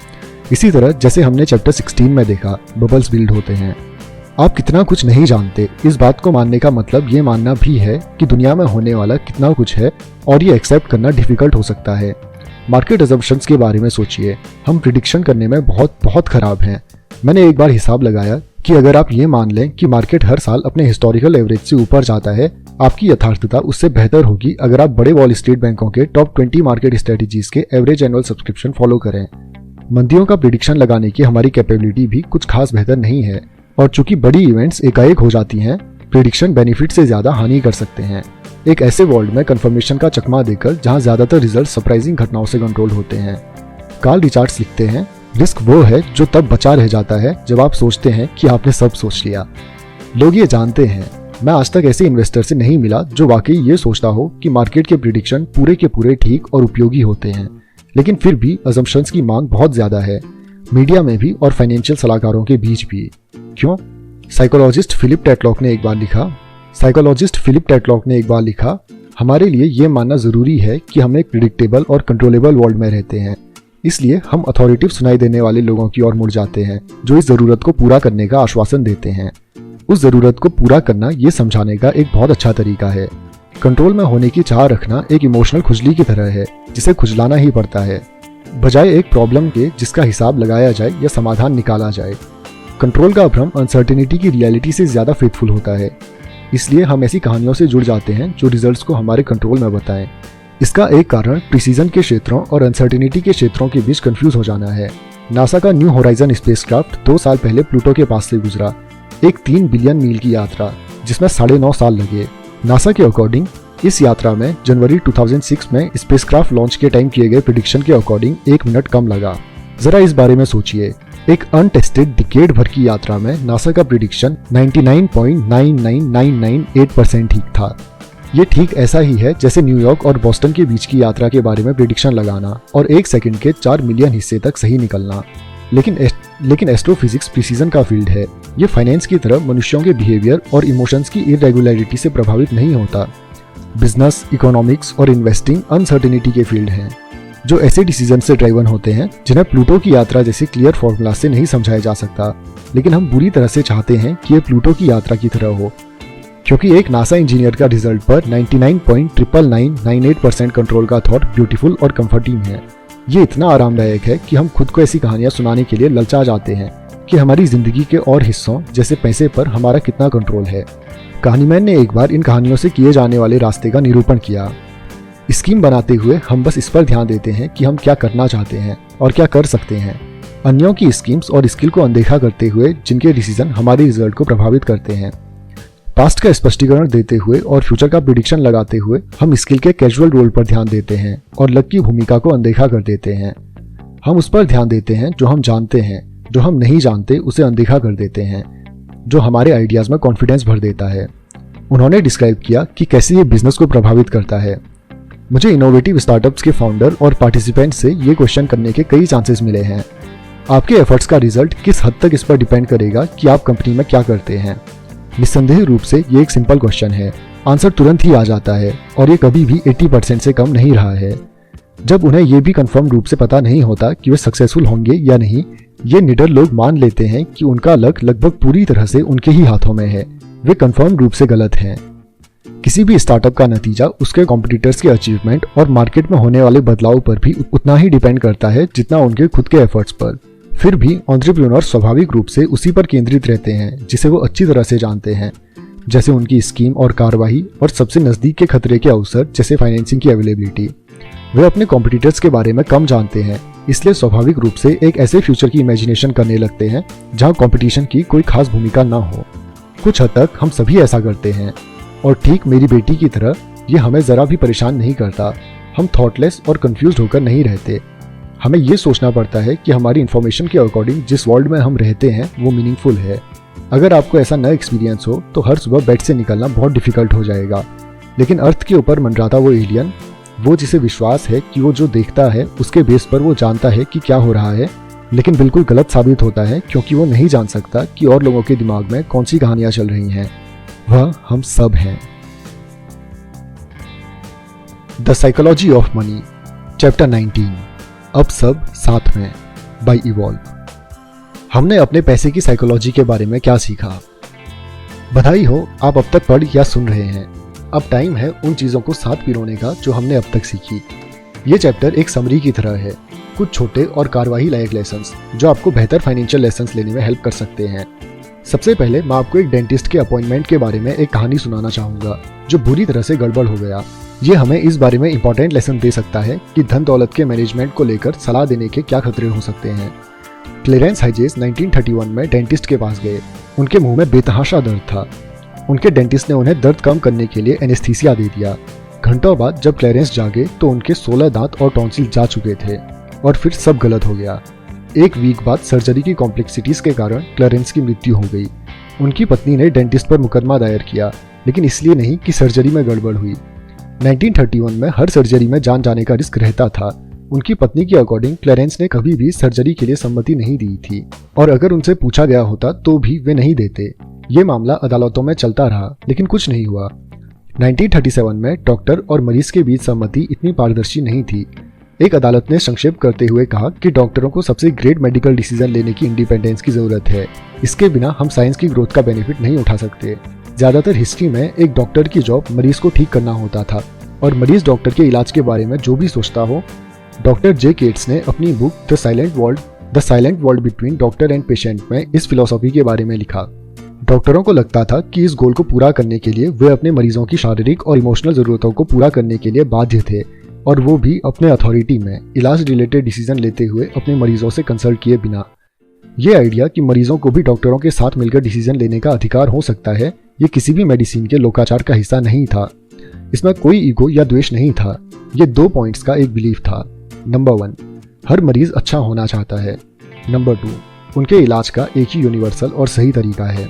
इसी तरह जैसे हमने चैप्टर 16 में देखा, बबल्स बिल्ड होते हैं। आप कितना कुछ नहीं जानते, इस बात को मानने का मतलब ये मानना भी है कि दुनिया में होने वाला कितना कुछ है और ये एक्सेप्ट करना डिफिकल्ट हो सकता है। मार्केट अजम्पशंस के बारे में सोचिए, हम प्रिडिक्शन करने में बहुत बहुत खराब हैं। मैंने एक बार हिसाब लगाया कि अगर आप ये मान लें कि मार्केट हर साल अपने हिस्टोरिकल एवरेज से ऊपर जाता है, आपकी यथार्थता उससे बेहतर होगी अगर आप बड़े वॉल स्ट्रीट बैंकों के टॉप 20 मार्केट स्ट्रेटजीज के एवरेज एनुअल सब्सक्रिप्शन फॉलो करें। मंदियों का प्रिडिक्शन लगाने की हमारी कैपेबिलिटी भी कुछ खास बेहतर नहीं है, और चूंकि बड़ी इवेंट्स एकाएक हो जाती हैं, प्रिडिक्शन बेनिफिट से ज्यादा हानि कर सकते हैं। एक ऐसे वर्ल्ड में कंफर्मेशन का चकमा देकर जहां ज्यादातर रिजल्ट सरप्राइजिंग घटनाओं से कंट्रोल होते हैं। कार्ल रिचार्ड्स लिखते हैं, रिस्क वो है जो तब बचा रह जाता है जब आप सोचते हैं कि आपने सब सोच लिया। लोग ये जानते हैं, मैं आज तक ऐसे इन्वेस्टर से नहीं मिला जो वाकई ये सोचता हो कि मार्केट के प्रिडिक्शन पूरे के पूरे ठीक और उपयोगी होते हैं, लेकिन फिर भी अजम्पशंस की मांग बहुत ज्यादा है, मीडिया में भी और फाइनेंशियल सलाहकारों के बीच भी। क्यों? साइकोलॉजिस्ट फिलिप टेटलॉक ने एक बार लिखा, हमारे लिए ये मानना जरूरी है कि हम एक प्रिडिक्टेबल और कंट्रोलेबल वर्ल्ड में रहते हैं, इसलिए हम अथॉरिटिव सुनाई देने वाले लोगों की ओर मुड़ जाते हैं जो इस जरूरत को पूरा करने का आश्वासन देते हैं। उस जरूरत को पूरा करना ये समझाने का एक बहुत अच्छा तरीका है। कंट्रोल में होने की चाह रखना एक इमोशनल खुजली की तरह है जिसे खुजलाना ही पड़ता है, बजाय एक प्रॉब्लम के जिसका हिसाब लगाया जाए या समाधान निकाला जाए। कंट्रोल का भ्रम अनसर्टेनिटी की रियलिटी से ज्यादा फेथफुल होता है, इसलिए हम ऐसी कहानियों से जुड़ जाते हैं जो रिजल्ट्स को हमारे कंट्रोल में बताएं। इसका एक कारण प्रिसीजन के क्षेत्रों और अनसर्टेनिटी के क्षेत्रों के बीच कंफ्यूज हो जाना है। नासा का न्यू होराइजन स्पेसक्राफ्ट 2 साल पहले प्लूटो के पास से गुजरा, एक 3 बिलियन मील की यात्रा जिसमें 9.5 साल लगे। नासा के अकॉर्डिंग इस यात्रा में जनवरी 2006 में स्पेसक्राफ्ट लॉन्च के टाइम किए गए प्रेडिक्शन के अकॉर्डिंग 1 मिनट कम लगा। जरा इस बारे में सोचिए, एक अनटेस्टेड डिकेड भर की यात्रा में नासा का प्रेडिक्शन 99.99998% ठीक था। ये ठीक ऐसा ही है जैसे न्यूयॉर्क और बोस्टन के बीच की यात्रा के बारे में प्रेडिक्शन लगाना और 1 सेकंड के 4 मिलियन हिस्से तक सही निकलना। लेकिन एस्ट्रोफिजिक्स प्रिसीजन का फील्ड है। ये फाइनेंस की तरह मनुष्यों के बिहेवियर और इमोशंस की इरेगुलरिटी से प्रभावित नहीं होता। बिजनेस, इकोनॉमिक्स और इन्वेस्टिंग अनसर्टेनिटी के फील्ड हैं, जो ऐसे डिसीजन से ड्राइवन होते हैं जिन्हें प्लूटो की यात्रा जैसे क्लियर फॉर्मूला से नहीं समझाया जा सकता, लेकिन हम बुरी तरह से चाहते हैं कि ये प्लूटो की यात्रा की तरह हो, क्योंकि एक नासा इंजीनियर का रिजल्ट पर 99.99998% कंट्रोल का थॉट ब्यूटीफुल और कंफर्टिंग है। ये इतना आरामदायक है कि हम खुद को ऐसी कहानियां सुनाने के लिए ललचा जाते हैं कि हमारी जिंदगी के और हिस्सों जैसे पैसे पर हमारा कितना कंट्रोल है। कहानीमैन ने एक बार इन कहानियों से किए जाने वाले रास्ते का निरूपण किया। स्कीम बनाते हुए हम बस इस पर ध्यान देते हैं कि हम क्या करना चाहते हैं और क्या कर सकते हैं, अन्यों की स्कीम्स और स्किल को अनदेखा करते हुए जिनके डिसीजन हमारे रिजल्ट को प्रभावित करते हैं। पास्ट का स्पष्टीकरण देते हुए और फ्यूचर का प्रिडिक्शन लगाते हुए हम स्किल के कैजुअल रोल पर ध्यान देते हैं और लक की भूमिका को अनदेखा कर देते हैं। हम उस पर ध्यान देते हैं जो हम जानते हैं, जो हम नहीं जानते उसे अनदेखा कर देते हैं। जो हमारे आइडियाज़ में कॉन्फिडेंस भर देता है। उन्होंने डिस्क्राइब किया कि कैसे ये बिजनेस को प्रभावित करता है। मुझे इनोवेटिव स्टार्टअप्स के फाउंडर और पार्टिसिपेंट्स से ये क्वेश्चन करने के कई चांसेस मिले हैं। आपके एफर्ट्स का रिजल्ट किस हद तक इस पर डिपेंड करेगा कि आप कंपनी में क्या करते हैं। निस्संदेह रूप से ये एक सिंपल क्वेश्चन है, आंसर तुरंत ही आ जाता है और ये कभी भी 80% से कम नहीं रहा है। जब उन्हें ये भी कंफर्म रूप से पता नहीं होता कि वे सक्सेसफुल होंगे या नहीं, ये निडर लोग मान लेते हैं कि उनका लक लगभग पूरी तरह से उनके ही हाथों में है। वे कंफर्म रूप से गलत हैं। किसी भी स्टार्टअप का नतीजा उसके कॉम्पिटिटर्स के अचीवमेंट और मार्केट में होने वाले बदलाव पर भी उतना ही डिपेंड करता है जितना उनके खुद के एफर्ट्स पर। फिर भी एंटरप्रेन्योर स्वाभाविक रूप से उसी पर केंद्रित रहते हैं जिसे वो अच्छी तरह से जानते हैं, जैसे उनकी स्कीम और कार्रवाई और सबसे नज़दीक के खतरे के अवसर जैसे फाइनेंसिंग की अवेलेबिलिटी। वे अपने कॉम्पिटिटर्स के बारे में कम जानते हैं, इसलिए स्वाभाविक रूप से एक ऐसे फ्यूचर की इमेजिनेशन करने लगते हैं जहां कंपटीशन की कोई खास भूमिका ना हो। कुछ हद तक हम सभी ऐसा करते हैं और ठीक मेरी बेटी की तरह ये हमें ज़रा भी परेशान नहीं करता। हम थॉटलेस और कंफ्यूज होकर नहीं रहते। हमें ये सोचना पड़ता है कि हमारी इन्फॉर्मेशन के अकॉर्डिंग जिस वर्ल्ड में हम रहते हैं वो मीनिंगफुल है। अगर आपको ऐसा न एक्सपीरियंस हो तो हर सुबह बेड से निकलना बहुत डिफिकल्ट हो जाएगा। लेकिन अर्थ के ऊपर मंडराता वो एलियन, वो जिसे विश्वास है कि वो जो देखता है उसके बेस पर वो जानता है कि क्या हो रहा है, लेकिन बिल्कुल गलत साबित होता है क्योंकि वो नहीं जान सकता कि और लोगों के दिमाग में कौन सी कहानियां चल रही हैं। वह हम सब हैं। The psychology of money, chapter 19, अब सब साथ में, बाय इवॉल्व। हमने अपने पैसे की साइकोलॉजी के बारे में क्या सीखा? बधाई हो, आप अब तक पढ़ या सुन रहे हैं। अब टाइम है उन चीज़ों को साथ पिरोने का जो हमने अब तक सीखी। ये चैप्टर एक समरी की तरह है, कुछ छोटे और कार्यवाही लायक लेसन्स जो आपको बेहतर फाइनेंशियल लेसन्स लेने में हेल्प कर सकते हैं। सबसे पहले मैं आपको एक डेंटिस्ट के अपॉइंटमेंट के बारे में एक कहानी सुनाना चाहूँगा जो बुरी तरह से गड़बड़ हो गया। ये हमें इस बारे में इंपॉर्टेंट लेसन दे सकता है कि धन दौलत के मैनेजमेंट को लेकर सलाह देने के क्या खतरे हो सकते हैं। क्लेरेंस हाइजेस 1931 में डेंटिस्ट के पास गए। उनके मुंह में बेतहाशा दर्द था। उनके डेंटिस्ट ने उन्हें दर्द कम करने के लिए एनेस्थीसिया दे दिया। घंटों बाद जब क्लेरेंस जागे तो उनके 16 दांत और टॉन्सिल जा चुके थे और फिर सब गलत हो गया। एक वीक बाद सर्जरी की कॉम्प्लेक्सिटीज के कारण क्लेरेंस की मृत्यु हो गई। उनकी पत्नी ने डेंटिस्ट पर मुकदमा दायर किया, लेकिन इसलिए नहीं कि सर्जरी में गड़बड़ हुई। 1931 में हर सर्जरी में जान जाने का रिस्क रहता था। उनकी पत्नी के अकॉर्डिंग क्लेरेंस ने कभी भी सर्जरी के लिए सम्मति नहीं दी थी और अगर उनसे पूछा गया होता तो भी वे नहीं देते। ये मामला अदालतों में चलता रहा, लेकिन कुछ नहीं हुआ। 1937 में डॉक्टर और मरीज के बीच सहमति इतनी पारदर्शी नहीं थी। एक अदालत ने संक्षेप करते हुए कहा कि डॉक्टरों को सबसे ग्रेट मेडिकल डिसीजन लेने की इंडिपेंडेंस की जरूरत है। इसके बिना हम साइंस की ग्रोथ का बेनिफिट नहीं उठा सकते। ज्यादातर हिस्ट्री में एक डॉक्टर की जॉब मरीज को ठीक करना होता था और मरीज डॉक्टर के इलाज के बारे में जो भी सोचता हो। डॉक्टर जे केट्स ने अपनी book the silent world between doctor and patient में इस फिलॉसफी के बारे में लिखा। डॉक्टरों को लगता था कि इस गोल को पूरा करने के लिए वे अपने मरीजों की शारीरिक और इमोशनल जरूरतों को पूरा करने के लिए बाध्य थे और वो भी अपने अथॉरिटी में इलाज रिलेटेड डिसीजन लेते हुए अपने मरीजों से कंसल्ट किए बिना। ये आइडिया कि मरीजों को भी डॉक्टरों के साथ मिलकर डिसीजन लेने का अधिकार हो सकता है, ये किसी भी मेडिसिन के लोकाचार का हिस्सा नहीं था। इसमें कोई ईगो या द्वेष नहीं था। ये 2 पॉइंट्स का एक बिलीफ था। नंबर 1, हर मरीज अच्छा होना चाहता है। नंबर 2, उनके इलाज का एक ही यूनिवर्सल और सही तरीका है।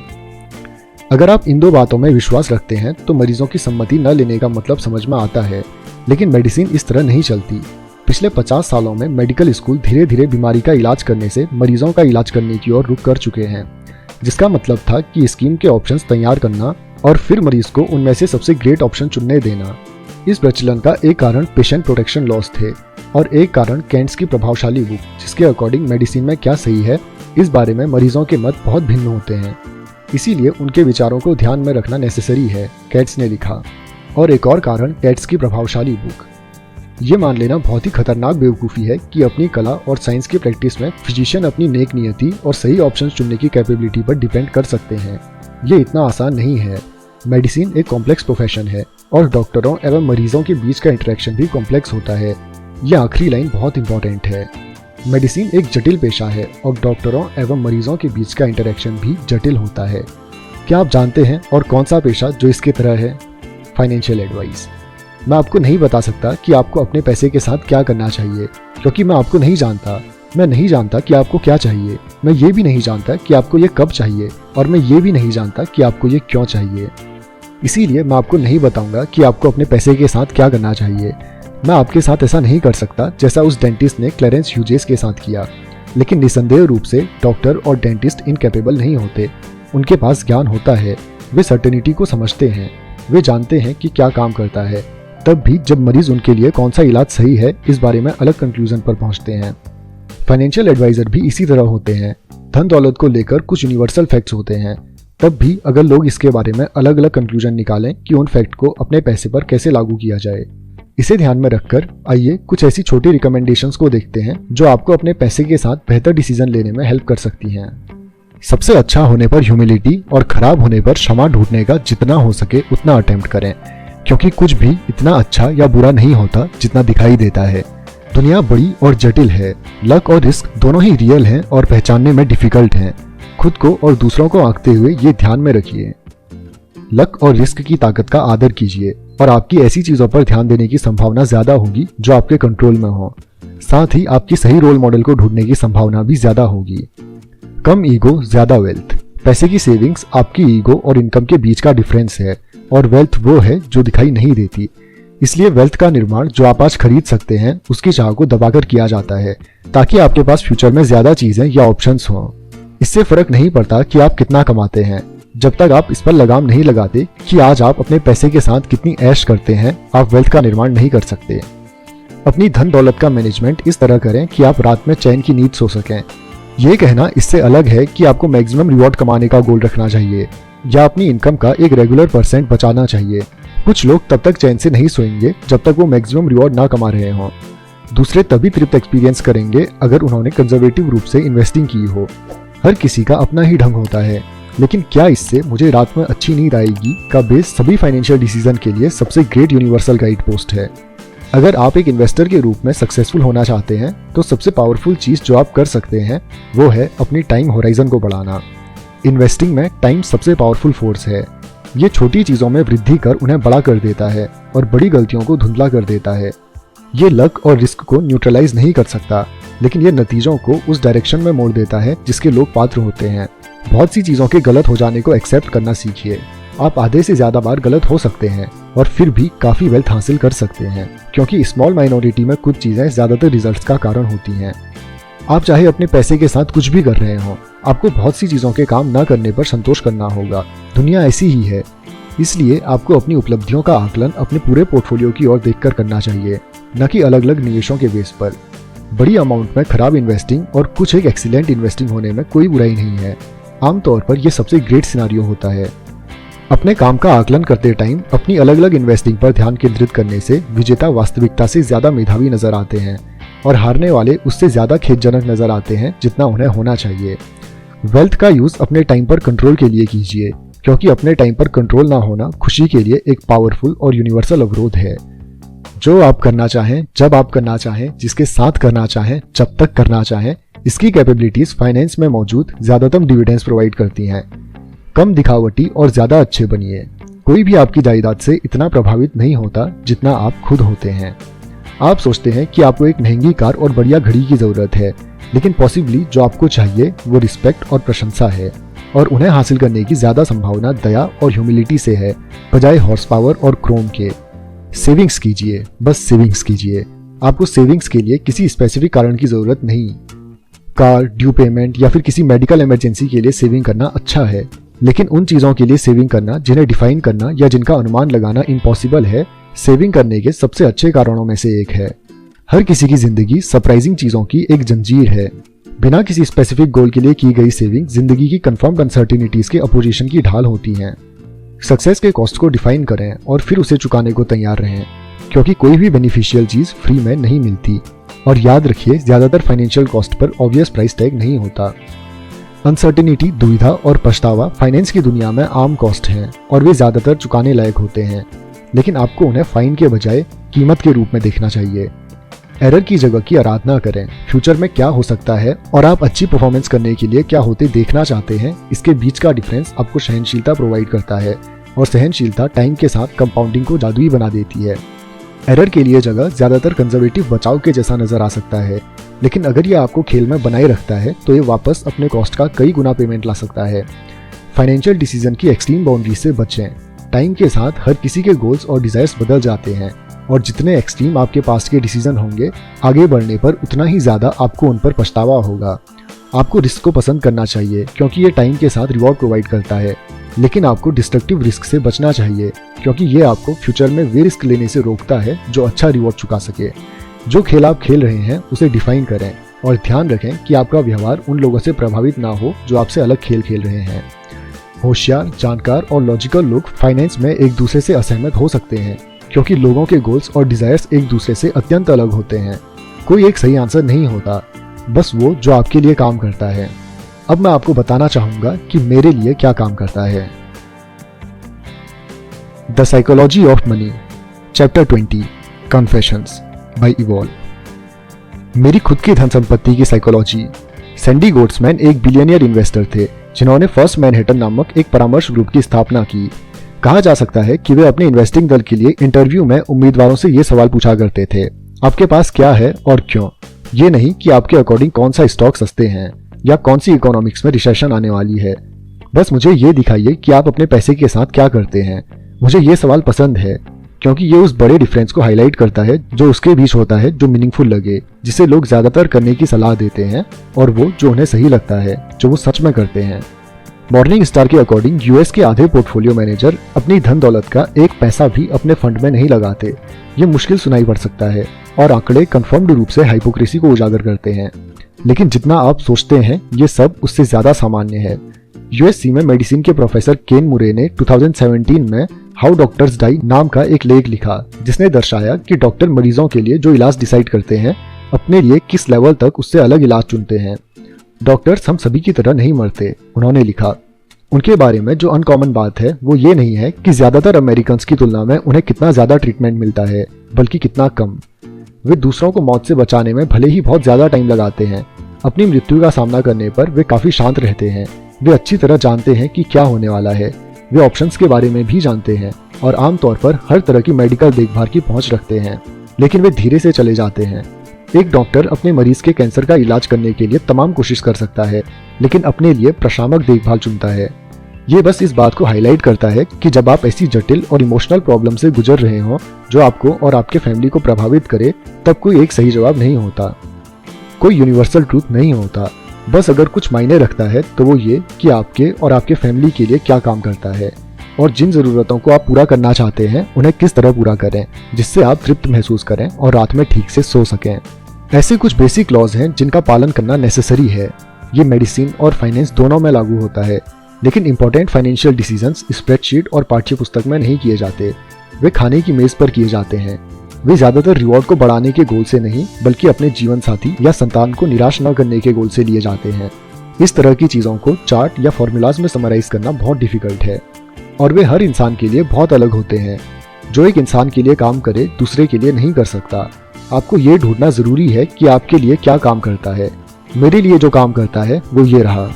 अगर आप इन 2 बातों में विश्वास रखते हैं तो मरीजों की सम्मति न लेने का मतलब समझ में आता है, लेकिन मेडिसिन इस तरह नहीं चलती। पिछले 50 सालों में मेडिकल स्कूल धीरे धीरे बीमारी का इलाज करने से मरीजों का इलाज करने की ओर रुख कर चुके हैं, जिसका मतलब था कि स्कीम के ऑप्शंस तैयार करना और फिर मरीज को उनमें से सबसे ग्रेट ऑप्शन चुनने देना। इस प्रचलन का एक कारण पेशेंट प्रोटेक्शन लॉस थे और एक कारण केंट्स की प्रभावशाली बुक, जिसके अकॉर्डिंग मेडिसिन में क्या सही है इस बारे में मरीजों के मत बहुत भिन्न होते हैं। इसीलिए उनके विचारों को ध्यान में रखना नेसेसरी है, केट्स ने लिखा। और एक और कारण केट्स की प्रभावशाली बुक। ये मान लेना बहुत ही खतरनाक बेवकूफ़ी है कि अपनी कला और साइंस की प्रैक्टिस में फिजिशियन अपनी नेक नियति और सही ऑप्शन चुनने की कैपेबिलिटी पर डिपेंड कर सकते हैं। ये इतना आसान नहीं है। मेडिसिन एक कॉम्प्लेक्स प्रोफेशन है और डॉक्टरों एवं मरीजों के बीच का इंटरेक्शन भी कॉम्प्लेक्स होता है। यह आखिरी लाइन बहुत इंपॉर्टेंट है। मेडिसिन एक जटिल पेशा है और डॉक्टरों एवं मरीजों के बीच का इंटरेक्शन भी जटिल होता है। क्या आप जानते हैं और कौन सा पेशा जो इसके तरह है? Financial advice. मैं आपको नहीं बता सकता कि आपको अपने पैसे के साथ क्या करना चाहिए, क्योंकि मैं आपको नहीं जानता। मैं नहीं जानता कि आपको क्या चाहिए, मैं ये भी नहीं जानता कि आपको ये कब चाहिए, और मैं ये भी नहीं जानता कि आपको ये क्यों चाहिए। इसीलिए मैं आपको नहीं बताऊंगा कि आपको अपने पैसे के साथ क्या करना चाहिए। मैं आपके साथ ऐसा नहीं कर सकता जैसा उस डेंटिस्ट ने क्लेरेंस ह्यूजेस के साथ किया। लेकिन निसंदेह रूप से डॉक्टर और डेंटिस्ट इनकैपेबल नहीं होते। उनके पास ज्ञान होता है, वे सर्टेनिटी को समझते हैं, वे जानते हैं कि क्या काम करता है। तब भी जब मरीज उनके लिए कौन सा इलाज सही है इस बारे में अलग कंक्लूजन पर पहुंचते हैं। फाइनेंशियल एडवाइजर भी इसी तरह होते हैं। धन दौलत को लेकर कुछ यूनिवर्सल फैक्ट्स होते हैं। तब भी अगर लोग इसके बारे में अलग अलग कंक्लूजन निकालें कि उन फैक्ट को अपने पैसे पर कैसे लागू किया जाए। इसे ध्यान में रखकर आइए कुछ ऐसी छोटी रिकमेंडेशंस को देखते हैं जो आपको अपने पैसे के साथ बेहतर डिसीजन लेने में हेल्प कर सकती हैं। सबसे अच्छा होने पर ह्यूमिलिटी और खराब होने पर क्षमा ढूंढने का जितना हो सके उतना अटेम्प्ट करें, क्योंकि कुछ भी इतना अच्छा या बुरा नहीं होता जितना दिखाई देता है। दुनिया बड़ी और जटिल है। लक और रिस्क दोनों ही रियल हैं और पहचानने में डिफिकल्ट हैं। खुद को और दूसरों को आंकते हुए ये ध्यान में रखिए। लक और रिस्क की ताकत का आदर कीजिए और आपकी ऐसी चीजों पर ध्यान देने की संभावना ज्यादा होगी जो आपके कंट्रोल में हो। साथ ही आपकी सही रोल मॉडल को ढूंढने की संभावना भी ज्यादा होगी। कम ईगो, ज्यादा वेल्थ। पैसे की सेविंग्स आपकी ईगो और इनकम के बीच का डिफरेंस है, और वेल्थ वो है जो दिखाई नहीं देती। इसलिए वेल्थ का निर्माण जो आप आज खरीद सकते हैं उसकी चाह को दबाकर किया जाता है, ताकि आपके पास फ्यूचर में ज्यादा चीजें या ऑप्शंस हों। इससे फर्क नहीं पड़ता कि आप कितना कमाते हैं, जब तक आप इस पर लगाम नहीं लगाते कि आज आप अपने पैसे के साथ कितनी ऐश करते हैं, आप वेल्थ का निर्माण नहीं कर सकते। अपनी धन दौलत का मैनेजमेंट इस तरह करें कि आप रात में चैन की नींद सो सकें। ये कहना इससे अलग है कि आपको मैक्सिमम रिवॉर्ड कमाने का गोल रखना चाहिए या अपनी इनकम का एक रेगुलर % बचाना चाहिए। कुछ लोग तब तक चैन से नहीं सोएंगे जब तक वो मैक्सिमम रिवॉर्ड ना कमा रहे हों। दूसरे तभी तृप्त एक्सपीरियंस करेंगे अगर उन्होंने कंजर्वेटिव रूप से इन्वेस्टिंग की हो। हर किसी का अपना ही ढंग होता है, लेकिन क्या इससे मुझे रात में अच्छी नींद आएगी का बेस सभी फाइनेंशियल डिसीजन के लिए सबसे ग्रेट यूनिवर्सल गाइड पोस्ट है। अगर आप एक इन्वेस्टर के रूप में सक्सेसफुल होना चाहते हैं तो सबसे पावरफुल चीज जो आप कर सकते हैं वो है अपनी टाइम होराइजन को बढ़ाना। इन्वेस्टिंग में टाइम सबसे पावरफुल फोर्स है। ये छोटी चीजों में वृद्धि कर उन्हें बड़ा कर देता है और बड़ी गलतियों को धुंधला कर देता है। ये लक और रिस्क को न्यूट्रलाइज नहीं कर सकता, लेकिन ये नतीजों को उस डायरेक्शन में मोड़ देता है जिसके लोग पात्र होते हैं। बहुत सी चीजों के गलत हो जाने को एक्सेप्ट करना सीखिए। आप आधे से ज्यादा बार गलत हो सकते हैं और फिर भी काफी वेल्थ हासिल कर सकते हैं, क्योंकि स्मॉल माइनॉरिटी में कुछ चीजें ज्यादातर रिजल्ट्स का कारण होती हैं। आप चाहे अपने पैसे के साथ कुछ भी कर रहे हो, आपको बहुत सी चीजों के काम न करने पर संतोष करना होगा। दुनिया ऐसी ही है, इसलिए आपको अपनी उपलब्धियों का आकलन अपने पूरे पोर्टफोलियो की ओर देखकर करना चाहिए, न कि अलग अलग निवेशों के बेस पर। बड़ी अमाउंट में खराब इन्वेस्टिंग और कुछ एक एक्सीलेंट इन्वेस्टिंग होने में कोई बुराई नहीं है। आमतौर पर यह सबसे ग्रेट सिनारियो होता है। अपने काम का आकलन करते टाइम अपनी अलग अलग इन्वेस्टिंग पर ध्यान केंद्रित करने से विजेता वास्तविकता से ज्यादा मेधावी नजर आते हैं और हारने वाले उससे ज्यादा खेदजनक नजर आते हैं जितना उन्हें होना चाहिए। वेल्थ का यूज अपने टाइम पर कंट्रोल के लिए कीजिए, क्योंकि अपने टाइम पर कंट्रोल ना होना खुशी के लिए एक पावरफुल और यूनिवर्सल अवरोध है। जो आप करना चाहें, जब आप करना चाहें, जिसके साथ करना चाहें, जब तक करना चाहें, इसकी कैपेबिलिटीज फाइनेंस में मौजूद ज्यादातर डिविडेंड्स प्रोवाइड करती हैं। कम दिखावटी और ज्यादा अच्छे बनिए। कोई भी आपकी जायदाद से इतना प्रभावित नहीं होता जितना आप खुद होते हैं। आप सोचते हैं कि आपको एक महंगी कार और बढ़िया घड़ी की जरूरत है, लेकिन पॉसिबली जो आपको चाहिए वो रिस्पेक्ट और प्रशंसा है, और उन्हें हासिल करने की ज्यादा संभावना दया और ह्यूमिलिटी से है, बजाय हॉर्स पावर और क्रोम के। सेविंग्स कीजिए, बस सेविंग्स कीजिए। आपको सेविंग्स के लिए किसी स्पेसिफिक कारण की जरूरत नहीं। कार, ड्यू पेमेंट या फिर किसी मेडिकल इमरजेंसी के लिए सेविंग करना अच्छा है, लेकिन उन चीजों के लिए सेविंग करना जिन्हें डिफाइन करना या जिनका अनुमान लगाना इम्पॉसिबल है, सेविंग करने के सबसे अच्छे कारणों में से एक है। हर किसी की जिंदगी सरप्राइजिंग चीजों की एक जंजीर है। बिना किसी स्पेसिफिक गोल के लिए की गई सेविंग जिंदगी की कंफर्म्ड अनसर्टेनिटीज के अपोजिशन की ढाल होती हैं। सक्सेस के कॉस्ट को डिफाइन करें और फिर उसे चुकाने को तैयार रहें, क्योंकि कोई भी बेनिफिशियल चीज फ्री में नहीं मिलती। और याद रखिए, ज्यादातर financial cost per obvious price tag नहीं होता। अनसर्टेनिटी, दुविधा और पछतावा फाइनेंस की दुनिया में आम कॉस्ट हैं और वे ज्यादातर चुकाने लायक होते हैं, लेकिन आपको उन्हें फाइन के बजाय कीमत के रूप में देखना चाहिए। एरर की जगह की आराधना करें। फ्यूचर में क्या हो सकता है और आप अच्छी परफॉर्मेंस करने के लिए क्या होते देखना चाहते हैं, इसके बीच का डिफरेंस आपको सहनशीलता प्रोवाइड करता है, और सहनशीलता टाइम के साथ कंपाउंडिंग को जादुई बना देती है। एरर के लिए जगह ज्यादातर कंजर्वेटिव बचाव के जैसा नजर आ सकता है, लेकिन अगर ये आपको खेल में बनाए रखता है तो ये वापस अपने कॉस्ट का कई गुना पेमेंट ला सकता है। फाइनेंशियल डिसीजन की एक्सट्रीम बाउंड्री से बचें। टाइम के साथ हर किसी के गोल्स और डिजायर्स बदल जाते हैं और जितने एक्सट्रीम आपके पास के डिसीजन होंगे आगे बढ़ने पर उतना ही ज़्यादा आपको उन पर पछतावा होगा। आपको रिस्क को पसंद करना चाहिए क्योंकि ये टाइम के साथ रिवॉर्ड प्रोवाइड करता है, लेकिन आपको डिस्ट्रक्टिव रिस्क से बचना चाहिए क्योंकि ये आपको फ्यूचर में वे रिस्क लेने से रोकता है जो अच्छा रिवॉर्ड चुका सके। जो खेल आप खेल रहे हैं उसे डिफाइन करें और ध्यान रखें कि आपका व्यवहार उन लोगों से प्रभावित ना हो जो आपसे अलग खेल खेल रहे हैं। होशियार, जानकार और लॉजिकल लोग फाइनेंस में एक दूसरे से असहमत हो सकते हैं क्योंकि लोगों के गोल्स और डिजायर्स एक दूसरे से अत्यंत अलग होते हैं। कोई एक सही आंसर नहीं होता, बस वो जो आपके लिए काम करता है। अब मैं आपको बताना चाहूंगा कि मेरे लिए क्या काम करता है। The psychology of money, chapter 20, confessions by evolve. मेरी खुद की धन संपत्ति की साइकोलॉजी। सैंडी गोट्समैन एक बिलियनियर इन्वेस्टर थे जिन्होंने फर्स्ट मैनहट्टन नामक एक परामर्श ग्रुप की स्थापना की। कहा जा सकता है कि वे अपने इन्वेस्टिंग दल के लिए इंटरव्यू में उम्मीदवारों से ये सवाल पूछा करते थे, आपके पास क्या है और क्यों। ये नहीं कि आपके अकॉर्डिंग कौन सा स्टॉक सस्ते हैं या कौन सी इकोनॉमिक्स में रिसेशन आने वाली है। बस मुझे ये दिखाइए कि आप अपने पैसे के साथ क्या करते हैं। मुझे ये सवाल पसंद है क्योंकि ये उस बड़े डिफरेंस को हाईलाइट करता है जो उसके बीच होता है जो मीनिंगफुल लगे, जिसे लोग ज्यादातर करने की सलाह देते हैं, और वो जो उन्हें सही लगता है जो वो सच में करते हैं। मॉर्निंग स्टार के अकॉर्डिंग यूएस के आधे पोर्टफोलियो मैनेजर अपनी धन दौलत का एक पैसा भी अपने फंड में नहीं लगाते। ये मुश्किल सुनाई पड़ सकता है और आंकड़े कंफर्म्ड रूप से हाइपोक्रेसी को उजागर करते हैं, लेकिन जितना आप सोचते हैं ये सब उससे ज्यादा सामान्य है। यूएससी में मेडिसिन के प्रोफेसर केन मुरे ने 2017 में हाउ डॉक्टर्स डाई नाम का एक लेख लिखा जिसने दर्शाया कि डॉक्टर मरीजों के लिए जो इलाज डिसाइड करते हैं अपने लिए किस लेवल तक उससे अलग इलाज चुनते हैं। डॉक्टर्स हम सभी की तरह नहीं मरते, उन्होंने लिखा। उनके बारे में जो अनकॉमन बात है वो ये नहीं है कि ज्यादातर अमेरिकन की तुलना में उन्हें कितना ज्यादा ट्रीटमेंट मिलता है, बल्कि कितना कम। वे दूसरों को मौत से बचाने में भले ही बहुत ज्यादा टाइम लगाते हैं, अपनी मृत्यु का सामना करने पर वे काफी शांत रहते हैं। वे अच्छी तरह जानते हैं कि क्या होने वाला है, वे ऑप्शंस के बारे में भी जानते हैं और आमतौर पर हर तरह की मेडिकल देखभाल की पहुंच रखते हैं, लेकिन वे धीरे से चले जाते हैं। एक डॉक्टर अपने मरीज के कैंसर का इलाज करने के लिए तमाम कोशिश कर सकता है, लेकिन अपने लिए प्रशामक देखभाल चुनता है। ये बस इस बात को हाईलाइट करता है कि जब आप ऐसी जटिल और इमोशनल प्रॉब्लम से गुजर रहे हो जो आपको और आपके फैमिली को प्रभावित करे, तब कोई एक सही जवाब नहीं होता, कोई यूनिवर्सल ट्रूथ नहीं होता। बस अगर कुछ मायने रखता है तो वो ये कि आपके और आपके फैमिली के लिए क्या काम करता है और जिन जरूरतों को आप पूरा करना चाहते हैं उन्हें किस तरह पूरा करें जिससे आप तृप्त महसूस करें और रात में ठीक से सो सकें। ऐसे कुछ बेसिक लॉज हैं जिनका पालन करना नेसेसरी है। ये मेडिसिन और फाइनेंस दोनों में लागू होता है, लेकिन इंपॉर्टेंट फाइनेंशियल डिसीजंस स्प्रेडशीट और पाठ्य पुस्तक में नहीं किए जाते, वे खाने की मेज पर किए जाते हैं। वे ज्यादातर रिवॉर्ड को बढ़ाने के गोल से नहीं बल्कि अपने जीवन साथी या संतान को निराश न करने के गोल से लिए जाते हैं। इस तरह की चीजों को चार्ट या फॉर्मूलाज में समराइज करना बहुत डिफिकल्ट है और वे हर इंसान के लिए बहुत अलग होते हैं। जो एक इंसान के लिए काम करे दूसरे के लिए नहीं कर सकता। आपको ये ढूंढना जरूरी है कि आपके लिए क्या काम करता है। मेरे लिए जो काम करता है वो ये रहा।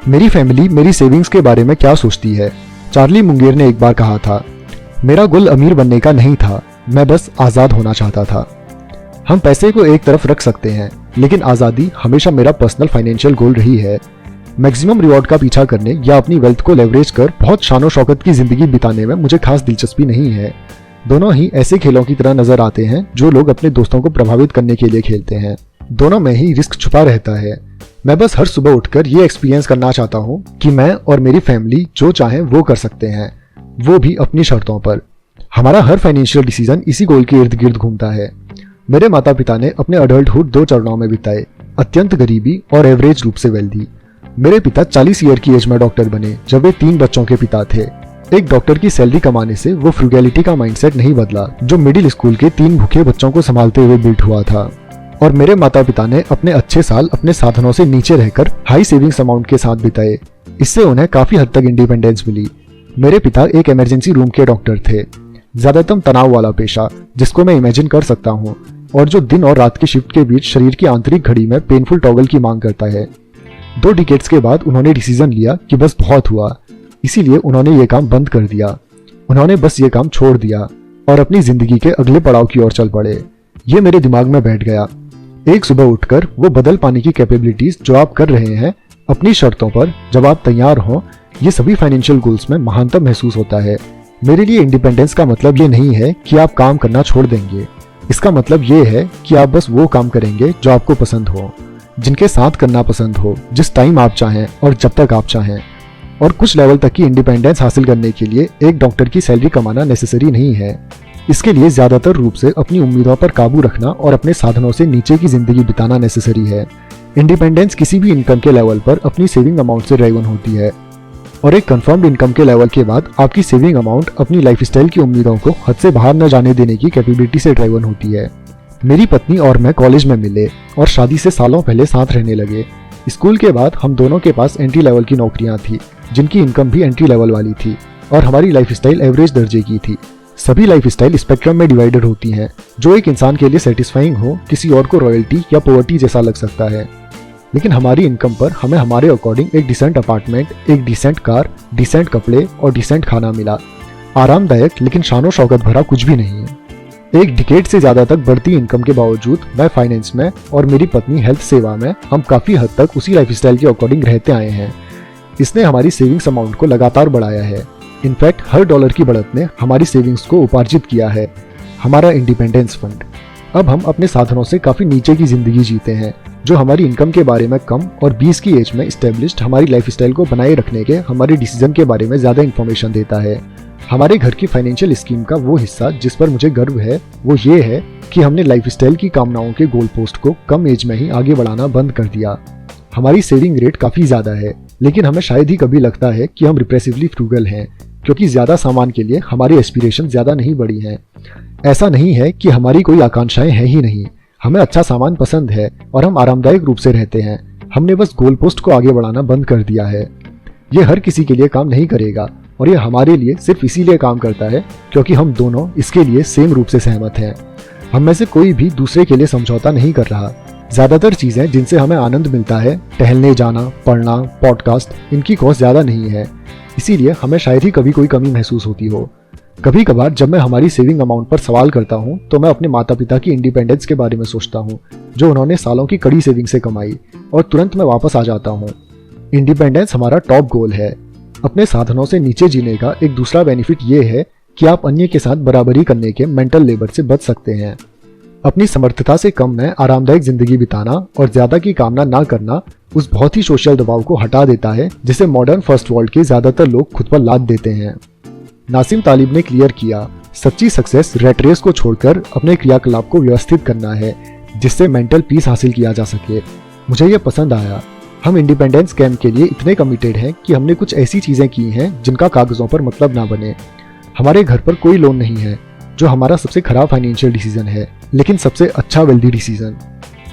मेरी फैमिली मेरी सेविंग्स के बारे में क्या सोचती है। चार्ली मुंगेर ने एक बार कहा था, मेरा गोल अमीर बनने का नहीं था, मैं बस आज़ाद होना चाहता था। हम पैसे को एक तरफ रख सकते हैं, लेकिन आज़ादी हमेशा मेरा पर्सनल फाइनेंशियल गोल रही है। मैक्सिमम रिवॉर्ड का पीछा करने या अपनी वेल्थ को लेवरेज कर बहुत शानो शौकत की जिंदगी बिताने में मुझे खास दिलचस्पी नहीं है। दोनों ही ऐसे खेलों की तरह नजर आते हैं जो लोग अपने दोस्तों को प्रभावित करने के लिए खेलते हैं। दोनों में ही रिस्क छुपा रहता है। मैं बस हर सुबह उठकर ये एक्सपीरियंस करना चाहता हूँ कि मैं और मेरी फैमिली जो चाहें वो कर सकते हैं, वो भी अपनी शर्तों पर। हमारा हर फाइनेंशियल डिसीजन इसी गोल के इर्द गिर्द घूमता है। मेरे माता पिता ने अपने अडल्टहुड 2 चरणों में बिताए, अत्यंत गरीबी और एवरेज रूप से वेल्दी। मेरे पिता 40 ईयर की एज में डॉक्टर बने जब वे 3 बच्चों के पिता थे। एक डॉक्टर की सैलरी कमाने से वो फ्रूगैलिटी का माइंडसेट नहीं बदला जो मिडिल स्कूल के 3 भूखे बच्चों को संभालते हुए बिल्ड हुआ था। और मेरे माता पिता ने अपने अच्छे साल अपने साधनों से नीचे रहकर हाई सेविंग्स अमाउंट के साथ बिताए। इससे उन्हें काफी हद तक इंडिपेंडेंस मिली। मेरे पिता एक इमरजेंसी रूम के डॉक्टर थे, ज्यादातर तनाव वाला पेशा जिसको मैं इमेजिन कर सकता हूँ और जो दिन और रात की शिफ्ट के बीच शरीर की आंतरिक घड़ी में पेनफुल टॉगल की मांग करता है। 2 डिकेड्स के बाद उन्होंने डिसीजन लिया कि बस बहुत हुआ, इसीलिए उन्होंने ये काम बंद कर दिया। उन्होंने बस ये काम छोड़ दिया और अपनी जिंदगी के अगले पड़ाव की ओर चल पड़े। ये मेरे दिमाग में बैठ गया। एक सुबह उठकर वो बदल पाने की कैपेबिलिटीज जो आप कर रहे हैं अपनी शर्तों पर जब आप तैयार हों, ये सभी फाइनेंशियल गोल्स में महानतम महसूस होता है। मेरे लिए इंडिपेंडेंस का मतलब ये नहीं है कि आप काम करना छोड़ देंगे। इसका मतलब ये है कि आप बस वो काम करेंगे जो आपको पसंद हो, जिनके साथ करना पसंद हो, जिस टाइम आप चाहें और जब तक आप चाहें। और कुछ लेवल तक की इंडिपेंडेंस हासिल करने के लिए एक डॉक्टर की सैलरी कमाना नेसेसरी नहीं है। इसके लिए ज्यादातर रूप से अपनी उम्मीदों पर काबू रखना और अपने साधनों से नीचे की जिंदगी बिताना नेसेसरी है। इंडिपेंडेंस किसी भी इनकम के लेवल पर अपनी सेविंग अमाउंट से ड्राइवन होती है और एक कंफर्म्ड इनकम के लेवल के बाद आपकी सेविंग अमाउंट अपनी लाइफस्टाइल की उम्मीदों को हद से बाहर न जाने देने की कैपेबिलिटी से ड्राइवन होती है। मेरी पत्नी और मैं कॉलेज में मिले और शादी से सालों पहले साथ रहने लगे। स्कूल के बाद हम दोनों के पास एंट्री लेवल की नौकरियां थी, जिनकी इनकम भी एंट्री लेवल वाली थी, और हमारी लाइफस्टाइल एवरेज दर्जे की थी। सभी लाइफस्टाइल स्पेक्ट्रम में डिवाइडेड होती हैं। जो एक इंसान के लिए सेटिस्फाइंग हो, किसी और को रॉयल्टी या पॉवर्टी जैसा लग सकता है। लेकिन हमारी इनकम पर हमें हमारे अकॉर्डिंग एक डिसेंट अपार्टमेंट, एक डिसेंट कार, डिसेंट कपड़े और डिसेंट खाना मिला। आरामदायक लेकिन शानो शौकत भरा कुछ भी नहीं है। एक डिकेड से ज्यादा तक बढ़ती इनकम के बावजूद मैं फाइनेंस में और मेरी पत्नी हेल्थ सेवा में हम काफी हद तक उसी लाइफस्टाइल के अकॉर्डिंग रहते आए हैं। इसने हमारी सेविंग्स अमाउंट को लगातार बढ़ाया है। इनफैक्ट हर डॉलर की बढ़त ने हमारी सेविंग्स को उपार्जित किया है। हमारा इंडिपेंडेंस फंड। अब हम अपने साधनों से काफी नीचे की जिंदगी जीते हैं, जो हमारी इनकम के बारे में कम और 20 की एज में एस्टेब्लिश्ड हमारी लाइफस्टाइल को बनाए रखने के हमारे डिसीजन के बारे में ज्यादा इंफॉर्मेशन देता है। हमारे घर की फाइनेंशियल स्कीम का वो हिस्सा जिस पर मुझे गर्व है वो ये है कि हमने लाइफस्टाइल की कामनाओं के गोल पोस्ट को कम एज में ही आगे बढ़ाना बंद कर दिया। हमारी सेविंग रेट काफी ज्यादा है, लेकिन हमें शायद ही कभी लगता है कि हम रिप्रेसिवली फ्रूगल हैं, क्योंकि ज्यादा सामान के लिए हमारी एस्पिरेशन ज्यादा नहीं बढ़ी हैं। ऐसा नहीं है कि हमारी कोई आकांक्षाएं हैं ही नहीं। हमें अच्छा सामान पसंद है और हम आरामदायक रूप से रहते हैं। हमने बस गोल पोस्ट को आगे बढ़ाना बंद कर दिया है। ये हर किसी के लिए काम नहीं करेगा और ये हमारे लिए सिर्फ इसीलिए काम करता है क्योंकि हम दोनों इसके लिए सेम रूप से सहमत हैं। हम में से कोई भी दूसरे के लिए समझौता नहीं कर रहा। ज्यादातर चीजें जिनसे हमें आनंद मिलता है, टहलने जाना, पढ़ना, पॉडकास्ट, इनकी कॉस्ट ज्यादा नहीं है। इसीलिए हमें शायद ही कभी कोई कमी महसूस होती हो। कभी कभार जब मैं हमारी सेविंग अमाउंट पर सवाल करता हूँ तो मैं अपने माता पिता की इंडिपेंडेंस के बारे में सोचता हूँ, जो उन्होंने सालों की कड़ी सेविंग से कमाई, और तुरंत मैं वापस आ जाता हूँ। इंडिपेंडेंस हमारा टॉप गोल है। अपने साधनों से नीचे जीने का एक दूसरा बेनिफिट ये है कि आप अन्य के साथ बराबरी करने के मेंटल लेबर से बच सकते हैं। अपनी समर्थता से कम में आरामदायक जिंदगी बिताना और ज्यादा की कामना ना करना उस बहुत ही सोशल दबाव को हटा देता है जिसे मॉडर्न फर्स्ट वर्ल्ड के ज्यादातर लोग खुद पर लाद देते हैं। नासिम तालिब ने क्लियर किया, सच्ची सक्सेस रेट रेस को छोड़कर अपने क्रियाकलाप को व्यवस्थित करना है, जिससे मेंटल पीस हासिल किया जा सके। मुझे यह पसंद आया। हम इंडिपेंडेंस कैंप के लिए इतने कमिटेड हैं कि हमने कुछ ऐसी चीजें की हैं जिनका कागजों पर मतलब ना बने। हमारे घर पर कोई लोन नहीं है, जो हमारा सबसे खराब फाइनेंशियल डिसीजन है, लेकिन सबसे अच्छा वेल्दी डिसीजन।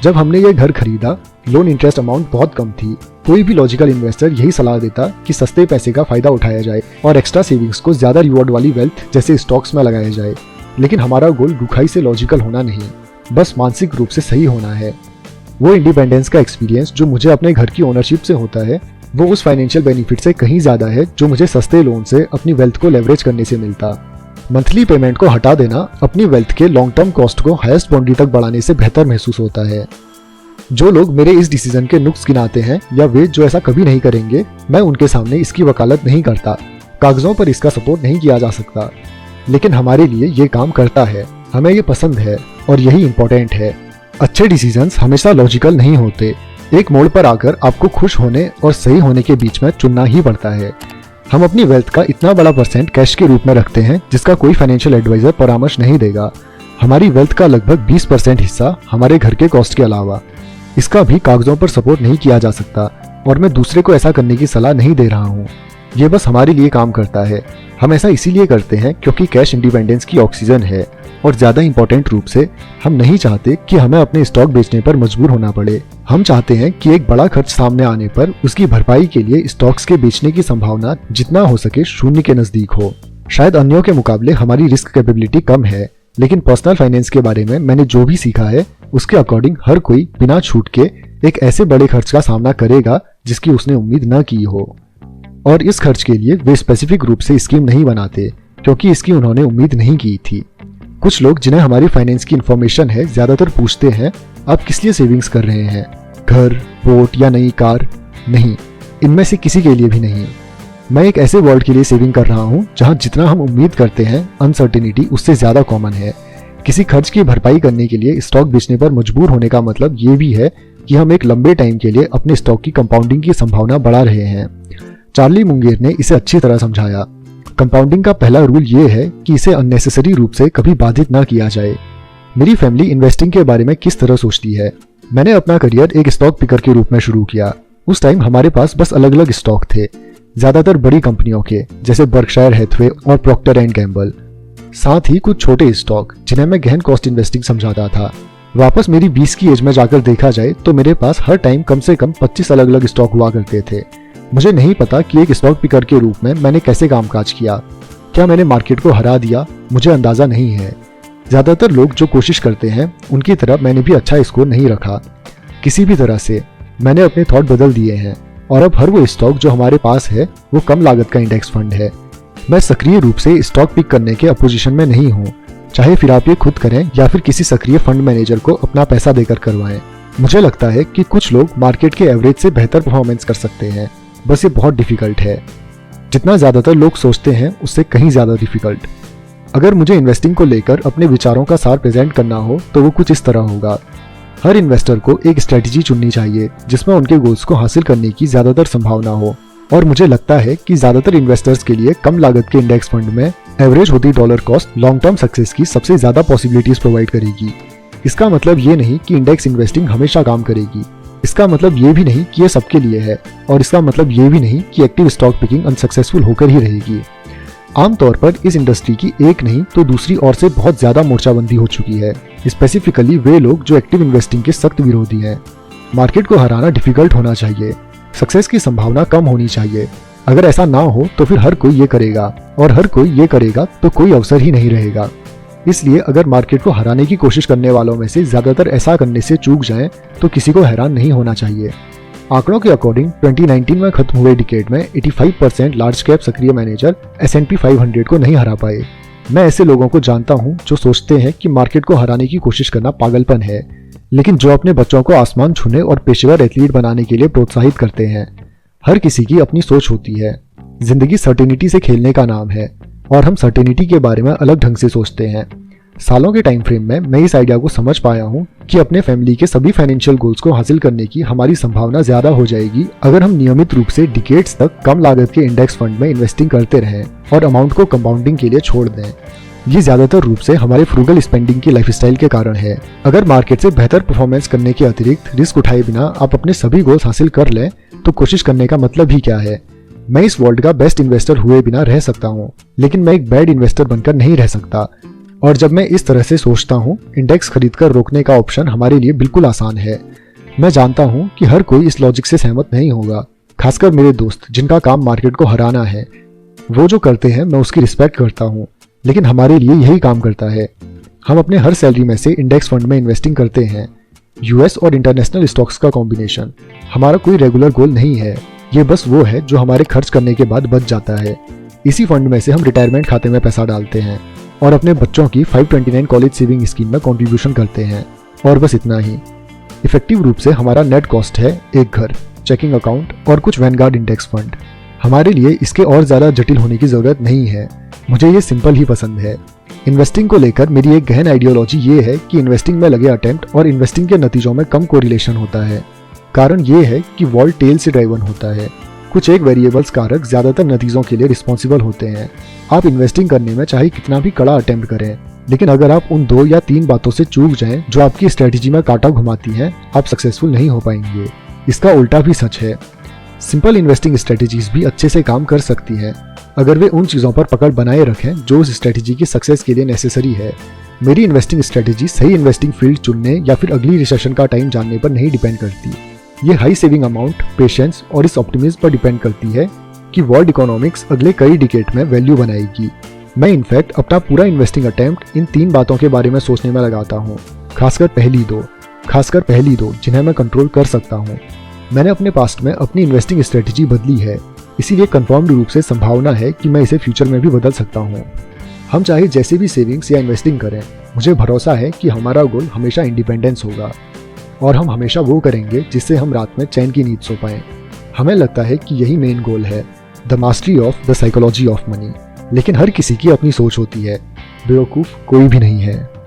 जब हमने ये घर खरीदा, लोन इंटरेस्ट अमाउंट बहुत कम थी। कोई भी लॉजिकल इन्वेस्टर यही सलाह देता कि सस्ते पैसे का फायदा उठाया जाए और एक्स्ट्रा सेविंग्स को ज्यादा रिवॉर्ड वाली वेल्थ जैसे स्टॉक्स में लगाया जाए। लेकिन हमारा गोल रुखाई से लॉजिकल होना नहीं, बस मानसिक रूप से सही होना है। वो इंडिपेंडेंस का एक्सपीरियंस जो मुझे अपने घर की ओनरशिप से होता है, वो उस फाइनेंशियल बेनिफिट से कहीं ज्यादा है जो मुझे सस्ते लोन से अपनी वेल्थ को लेवरेज करने से मिलता। मंथली पेमेंट को हटा देना अपनी वेल्थ के लॉन्ग टर्म कॉस्ट को हाईएस्ट बाउंड्री तक बढ़ाने से बेहतर महसूस होता है। जो लोग मेरे इस डिसीजन के नुक्स गिनाते हैं या वे जो ऐसा कभी नहीं करेंगे, मैं उनके सामने इसकी वकालत नहीं करता। कागजों पर इसका सपोर्ट नहीं किया जा सकता, लेकिन हमारे लिए ये काम करता है। हमें ये पसंद है और यही इंपॉर्टेंट है। अच्छे डिसीजंस हमेशा लॉजिकल नहीं होते। एक मोड़ पर आकर आपको खुश होने और सही होने के बीच में चुनना ही पड़ता है। हम अपनी वेल्थ का इतना बड़ा परसेंट कैश के रूप में रखते हैं जिसका कोई फाइनेंशियल एडवाइजर परामर्श नहीं देगा। हमारी वेल्थ का लगभग 20% हिस्सा हमारे घर के कॉस्ट के अलावा। इसका भी कागजों पर सपोर्ट नहीं किया जा सकता और मैं दूसरे को ऐसा करने की सलाह नहीं दे रहा हूँ। ये बस हमारे लिए काम करता है। हम ऐसा इसीलिए करते हैं क्योंकि कैश इंडिपेंडेंस की ऑक्सीजन है, और ज्यादा इंपॉर्टेंट रूप से हम नहीं चाहते कि हमें अपने स्टॉक बेचने पर मजबूर होना पड़े। हम चाहते हैं कि एक बड़ा खर्च सामने आने पर उसकी भरपाई के लिए स्टॉक्स के बेचने की संभावना जितना हो सके शून्य के नजदीक हो। शायद अन्यों के मुकाबले हमारी रिस्क कैपेबिलिटी कम है, लेकिन पर्सनल फाइनेंस के बारे में मैंने जो भी सीखा है उसके अकॉर्डिंग हर कोई बिना छूट के एक ऐसे बड़े खर्च का सामना करेगा जिसकी उसने उम्मीद न की हो, और इस खर्च के लिए वे स्पेसिफिक रूप से स्कीम नहीं बनाते क्योंकि इसकी उन्होंने उम्मीद नहीं की थी। कुछ लोग जिन्हें हमारी फाइनेंस की इन्फॉर्मेशन है ज्यादातर पूछते हैं आप किस लिए सेविंग्स कर रहे हैं? घर, बोट या नई कार? नहीं, इनमें से किसी के लिए भी नहीं। मैं एक ऐसे वर्ल्ड के लिए सेविंग कर रहा हूँ जहाँ जितना हम उम्मीद करते हैं अनसर्टेनिटी उससे ज़्यादा कॉमन है। किसी खर्च की भरपाई करने के लिए स्टॉक बेचने पर मजबूर होने का मतलब ये भी है कि हम एक लंबे टाइम के लिए अपने स्टॉक की कंपाउंडिंग की संभावना बढ़ा रहे हैं। चार्ली मुंगेर ने इसे अच्छी तरह समझाया। कंपाउंडिंग का पहला रूल ये है कि इसे अननेसेसरी रूप से कभी बाधित ना किया जाए। मेरी फैमिली इन्वेस्टिंग के बारे में किस तरह सोचती है? मैंने अपना करियर एक स्टॉक पिकर के रूप में शुरू किया। उस टाइम हमारे पास बस अलग अलग स्टॉक थे, ज्यादातर बड़ी कंपनियों के जैसे बर्कशायर हैथवे और प्रॉक्टर एंड गैम्बल, साथ ही कुछ छोटे स्टॉक जिन्हें मैं गहन कॉस्ट इन्वेस्टिंग समझाता था। वापस मेरी 20 की एज में जाकर देखा जाए तो मेरे पास हर टाइम कम से कम 25 अलग अलग स्टॉक हुआ करते थे। मुझे नहीं पता कि एक स्टॉक पिकर के रूप में मैंने कैसे कामकाज किया। क्या मैंने मार्केट को हरा दिया? मुझे अंदाजा नहीं है। ज्यादातर लोग जो कोशिश करते हैं उनकी तरह मैंने भी अच्छा स्कोर नहीं रखा। किसी भी तरह से मैंने अपने थॉट बदल दिए हैं और अब हर वो स्टॉक जो हमारे पास है वो कम लागत का इंडेक्स फंड है। मैं सक्रिय रूप से स्टॉक पिक करने के अपोजिशन में नहीं हूँ, चाहे फिर आप ये खुद करें या फिर किसी सक्रिय फंड मैनेजर को अपना पैसा देकर करवाएं। मुझे लगता है कि कुछ लोग मार्केट के एवरेज से बेहतर परफॉर्मेंस कर सकते हैं, बस ये बहुत डिफिकल्ट है। जितना ज्यादातर लोग सोचते हैं उससे कहीं ज्यादा डिफिकल्ट। अगर मुझे इन्वेस्टिंग को लेकर अपने विचारों का सार प्रेजेंट करना हो तो वो कुछ इस तरह होगा। हर इन्वेस्टर को एक स्ट्रेटजी चुननी चाहिए जिसमें उनके गोल्स को हासिल करने की ज्यादातर संभावना हो, और मुझे लगता है कि ज्यादातर इन्वेस्टर्स के लिए कम लागत के इंडेक्स फंड में एवरेज होती dollar cost long term success की सबसे ज्यादा पॉसिबिलिटीज प्रोवाइड करेगी। इसका मतलब ये नहीं कि इंडेक्स इन्वेस्टिंग हमेशा काम करेगी, इसका मतलब ये भी नहीं कि ये सबके लिए है, और इसका मतलब ये भी नहीं कि एक्टिव स्टॉक पिकिंग अनसक्सेसफुल होकर ही रहेगी। आमतौर पर इस इंडस्ट्री की एक नहीं तो दूसरी ओर से बहुत ज्यादा मोर्चाबंदी हो चुकी है, स्पेसिफिकली वे लोग जो एक्टिव इन्वेस्टिंग के सख्त विरोधी हैं। मार्केट को हराना डिफिकल्ट होना चाहिए, सक्सेस की संभावना कम होनी चाहिए। अगर ऐसा ना हो तो फिर हर कोई ये करेगा, और हर कोई ये करेगा तो कोई अवसर ही नहीं रहेगा। इसलिए अगर मार्केट को हराने की कोशिश करने वालों में से ज्यादातर ऐसा करने से चूक जाएं तो किसी को हैरान नहीं होना चाहिए। आंकड़ों के अकॉर्डिंग 2019 में खत्म हुए डिकेड में 85% लार्ज कैप सक्रिय मैनेजर S&P 500 को नहीं हरा पाए। मैं ऐसे लोगों को जानता हूं जो सोचते हैं कि मार्केट को हराने की कोशिश करना पागलपन है, लेकिन जो अपने बच्चों को आसमान छूने और पेशेवर एथलीट बनाने के लिए प्रोत्साहित करते हैं। हर किसी की अपनी सोच होती है। जिंदगी सर्टेनिटी से खेलने का नाम है, और हम सर्टेनिटी के बारे में अलग ढंग से सोचते हैं। सालों के टाइम फ्रेम में मैं इस आइडिया को समझ पाया हूँ कि अपने फैमिली के सभी फाइनेंशियल गोल्स को हासिल करने की हमारी संभावना ज्यादा हो जाएगी अगर हम नियमित रूप से डिकेड्स तक कम लागत के इंडेक्स फंड में इन्वेस्टिंग करते रहें और अमाउंट को कंपाउंडिंग के लिए छोड़ दें। ये ज्यादातर रूप से हमारे फ्रूगल स्पेंडिंग की लाइफस्टाइल के कारण है। अगर मार्केट से बेहतर परफॉर्मेंस करने के अतिरिक्त रिस्क उठाए बिना आप अपने सभी गोल्स हासिल कर लें तो कोशिश करने का मतलब ही क्या है? मैं इस वर्ल्ड का बेस्ट इन्वेस्टर हुए बिना रह सकता हूँ, लेकिन मैं एक बैड इन्वेस्टर बनकर नहीं रह सकता। और जब मैं इस तरह से सोचता हूँ, इंडेक्स खरीदकर रोकने का ऑप्शन हमारे लिए बिल्कुल आसान है। मैं जानता हूँ कि हर कोई इस लॉजिक से सहमत नहीं होगा, खासकर मेरे दोस्त जिनका काम मार्केट को हराना है। वो जो करते हैं मैं उसकी रिस्पेक्ट करता हूँ, लेकिन हमारे लिए यही काम करता है। हम अपने हर सैलरी में से इंडेक्स फंड में इन्वेस्टिंग करते हैं, यूएस और इंटरनेशनल स्टॉक्स का कॉम्बिनेशन। हमारा कोई रेगुलर गोल नहीं है, ये बस वो है जो हमारे खर्च करने के बाद बच जाता है। इसी फंड में से हम रिटायरमेंट खाते में पैसा डालते हैं और अपने बच्चों की 529 कॉलेज सेविंग स्कीम में कंट्रीब्यूशन करते हैं, और बस इतना ही। इफेक्टिव रूप से हमारा नेट कॉस्ट है एक घर, चेकिंग अकाउंट और कुछ वैनगार्ड इंडेक्स फंड। हमारे लिए इसके और ज्यादा जटिल होने की जरूरत नहीं है। मुझे ये सिंपल ही पसंद है। इन्वेस्टिंग को लेकर मेरी एक गहन आइडियोलॉजी ये है कि इन्वेस्टिंग में लगे अटेम्प्ट और इन्वेस्टिंग के नतीजों में कम कोरिलेशन होता है। कारण ये है कि वॉल्ट टेल से ड्राइवन होता है। कुछ एक वेरिएबल्स कारक ज्यादातर नतीजों के लिए रिस्पॉन्सिबल होते हैं। आप इन्वेस्टिंग करने में चाहे कितना भी कड़ा अटेम्प्ट करें, लेकिन अगर आप उन 2 या 3 बातों से चूक जाएं जो आपकी स्ट्रेटेजी में कांटा घुमाती हैं, आप सक्सेसफुल नहीं हो पाएंगे। इसका उल्टा भी सच है। सिंपल इन्वेस्टिंग स्ट्रेटेजीज भी अच्छे से काम कर सकती हैं अगर वे उन चीज़ों पर पकड़ बनाए रखें जो उस स्ट्रेटेजी की सक्सेस के लिए नेसेसरी है। मेरी इन्वेस्टिंग स्ट्रेटेजी सही इन्वेस्टिंग फील्ड चुनने या फिर अगली रिसेशन का टाइम जानने पर नहीं डिपेंड करती। ये हाई सेविंग अमाउंट, पेशेंस और इस ऑप्टिमिज्म पर डिपेंड करती है कि वर्ल्ड इकोनॉमिक्स अगले कई डिकेड में वैल्यू बनाएगी। मैं इनफैक्ट अपना पूरा इन्वेस्टिंग अटेम्प्ट इन 3 बातों के बारे में सोचने में लगाता हूँ, खासकर पहली दो जिन्हें मैं कंट्रोल कर सकता हूँ। मैंने अपने पास्ट में अपनी इन्वेस्टिंग स्ट्रेटेजी बदली है, इसीलिए कंफर्म्ड रूप से संभावना है कि मैं इसे फ्यूचर में भी बदल सकता हूँ। हम चाहे जैसे भी सेविंग्स या इन्वेस्टिंग करें, मुझे भरोसा है कि हमारा गोल हमेशा इंडिपेंडेंस होगा। और हम हमेशा वो करेंगे जिससे हम रात में चैन की नींद सो पाएं। हमें लगता है कि यही मेन गोल है, the mastery of the psychology of money. लेकिन हर किसी की अपनी सोच होती है, बेवकूफ़ कोई भी नहीं है।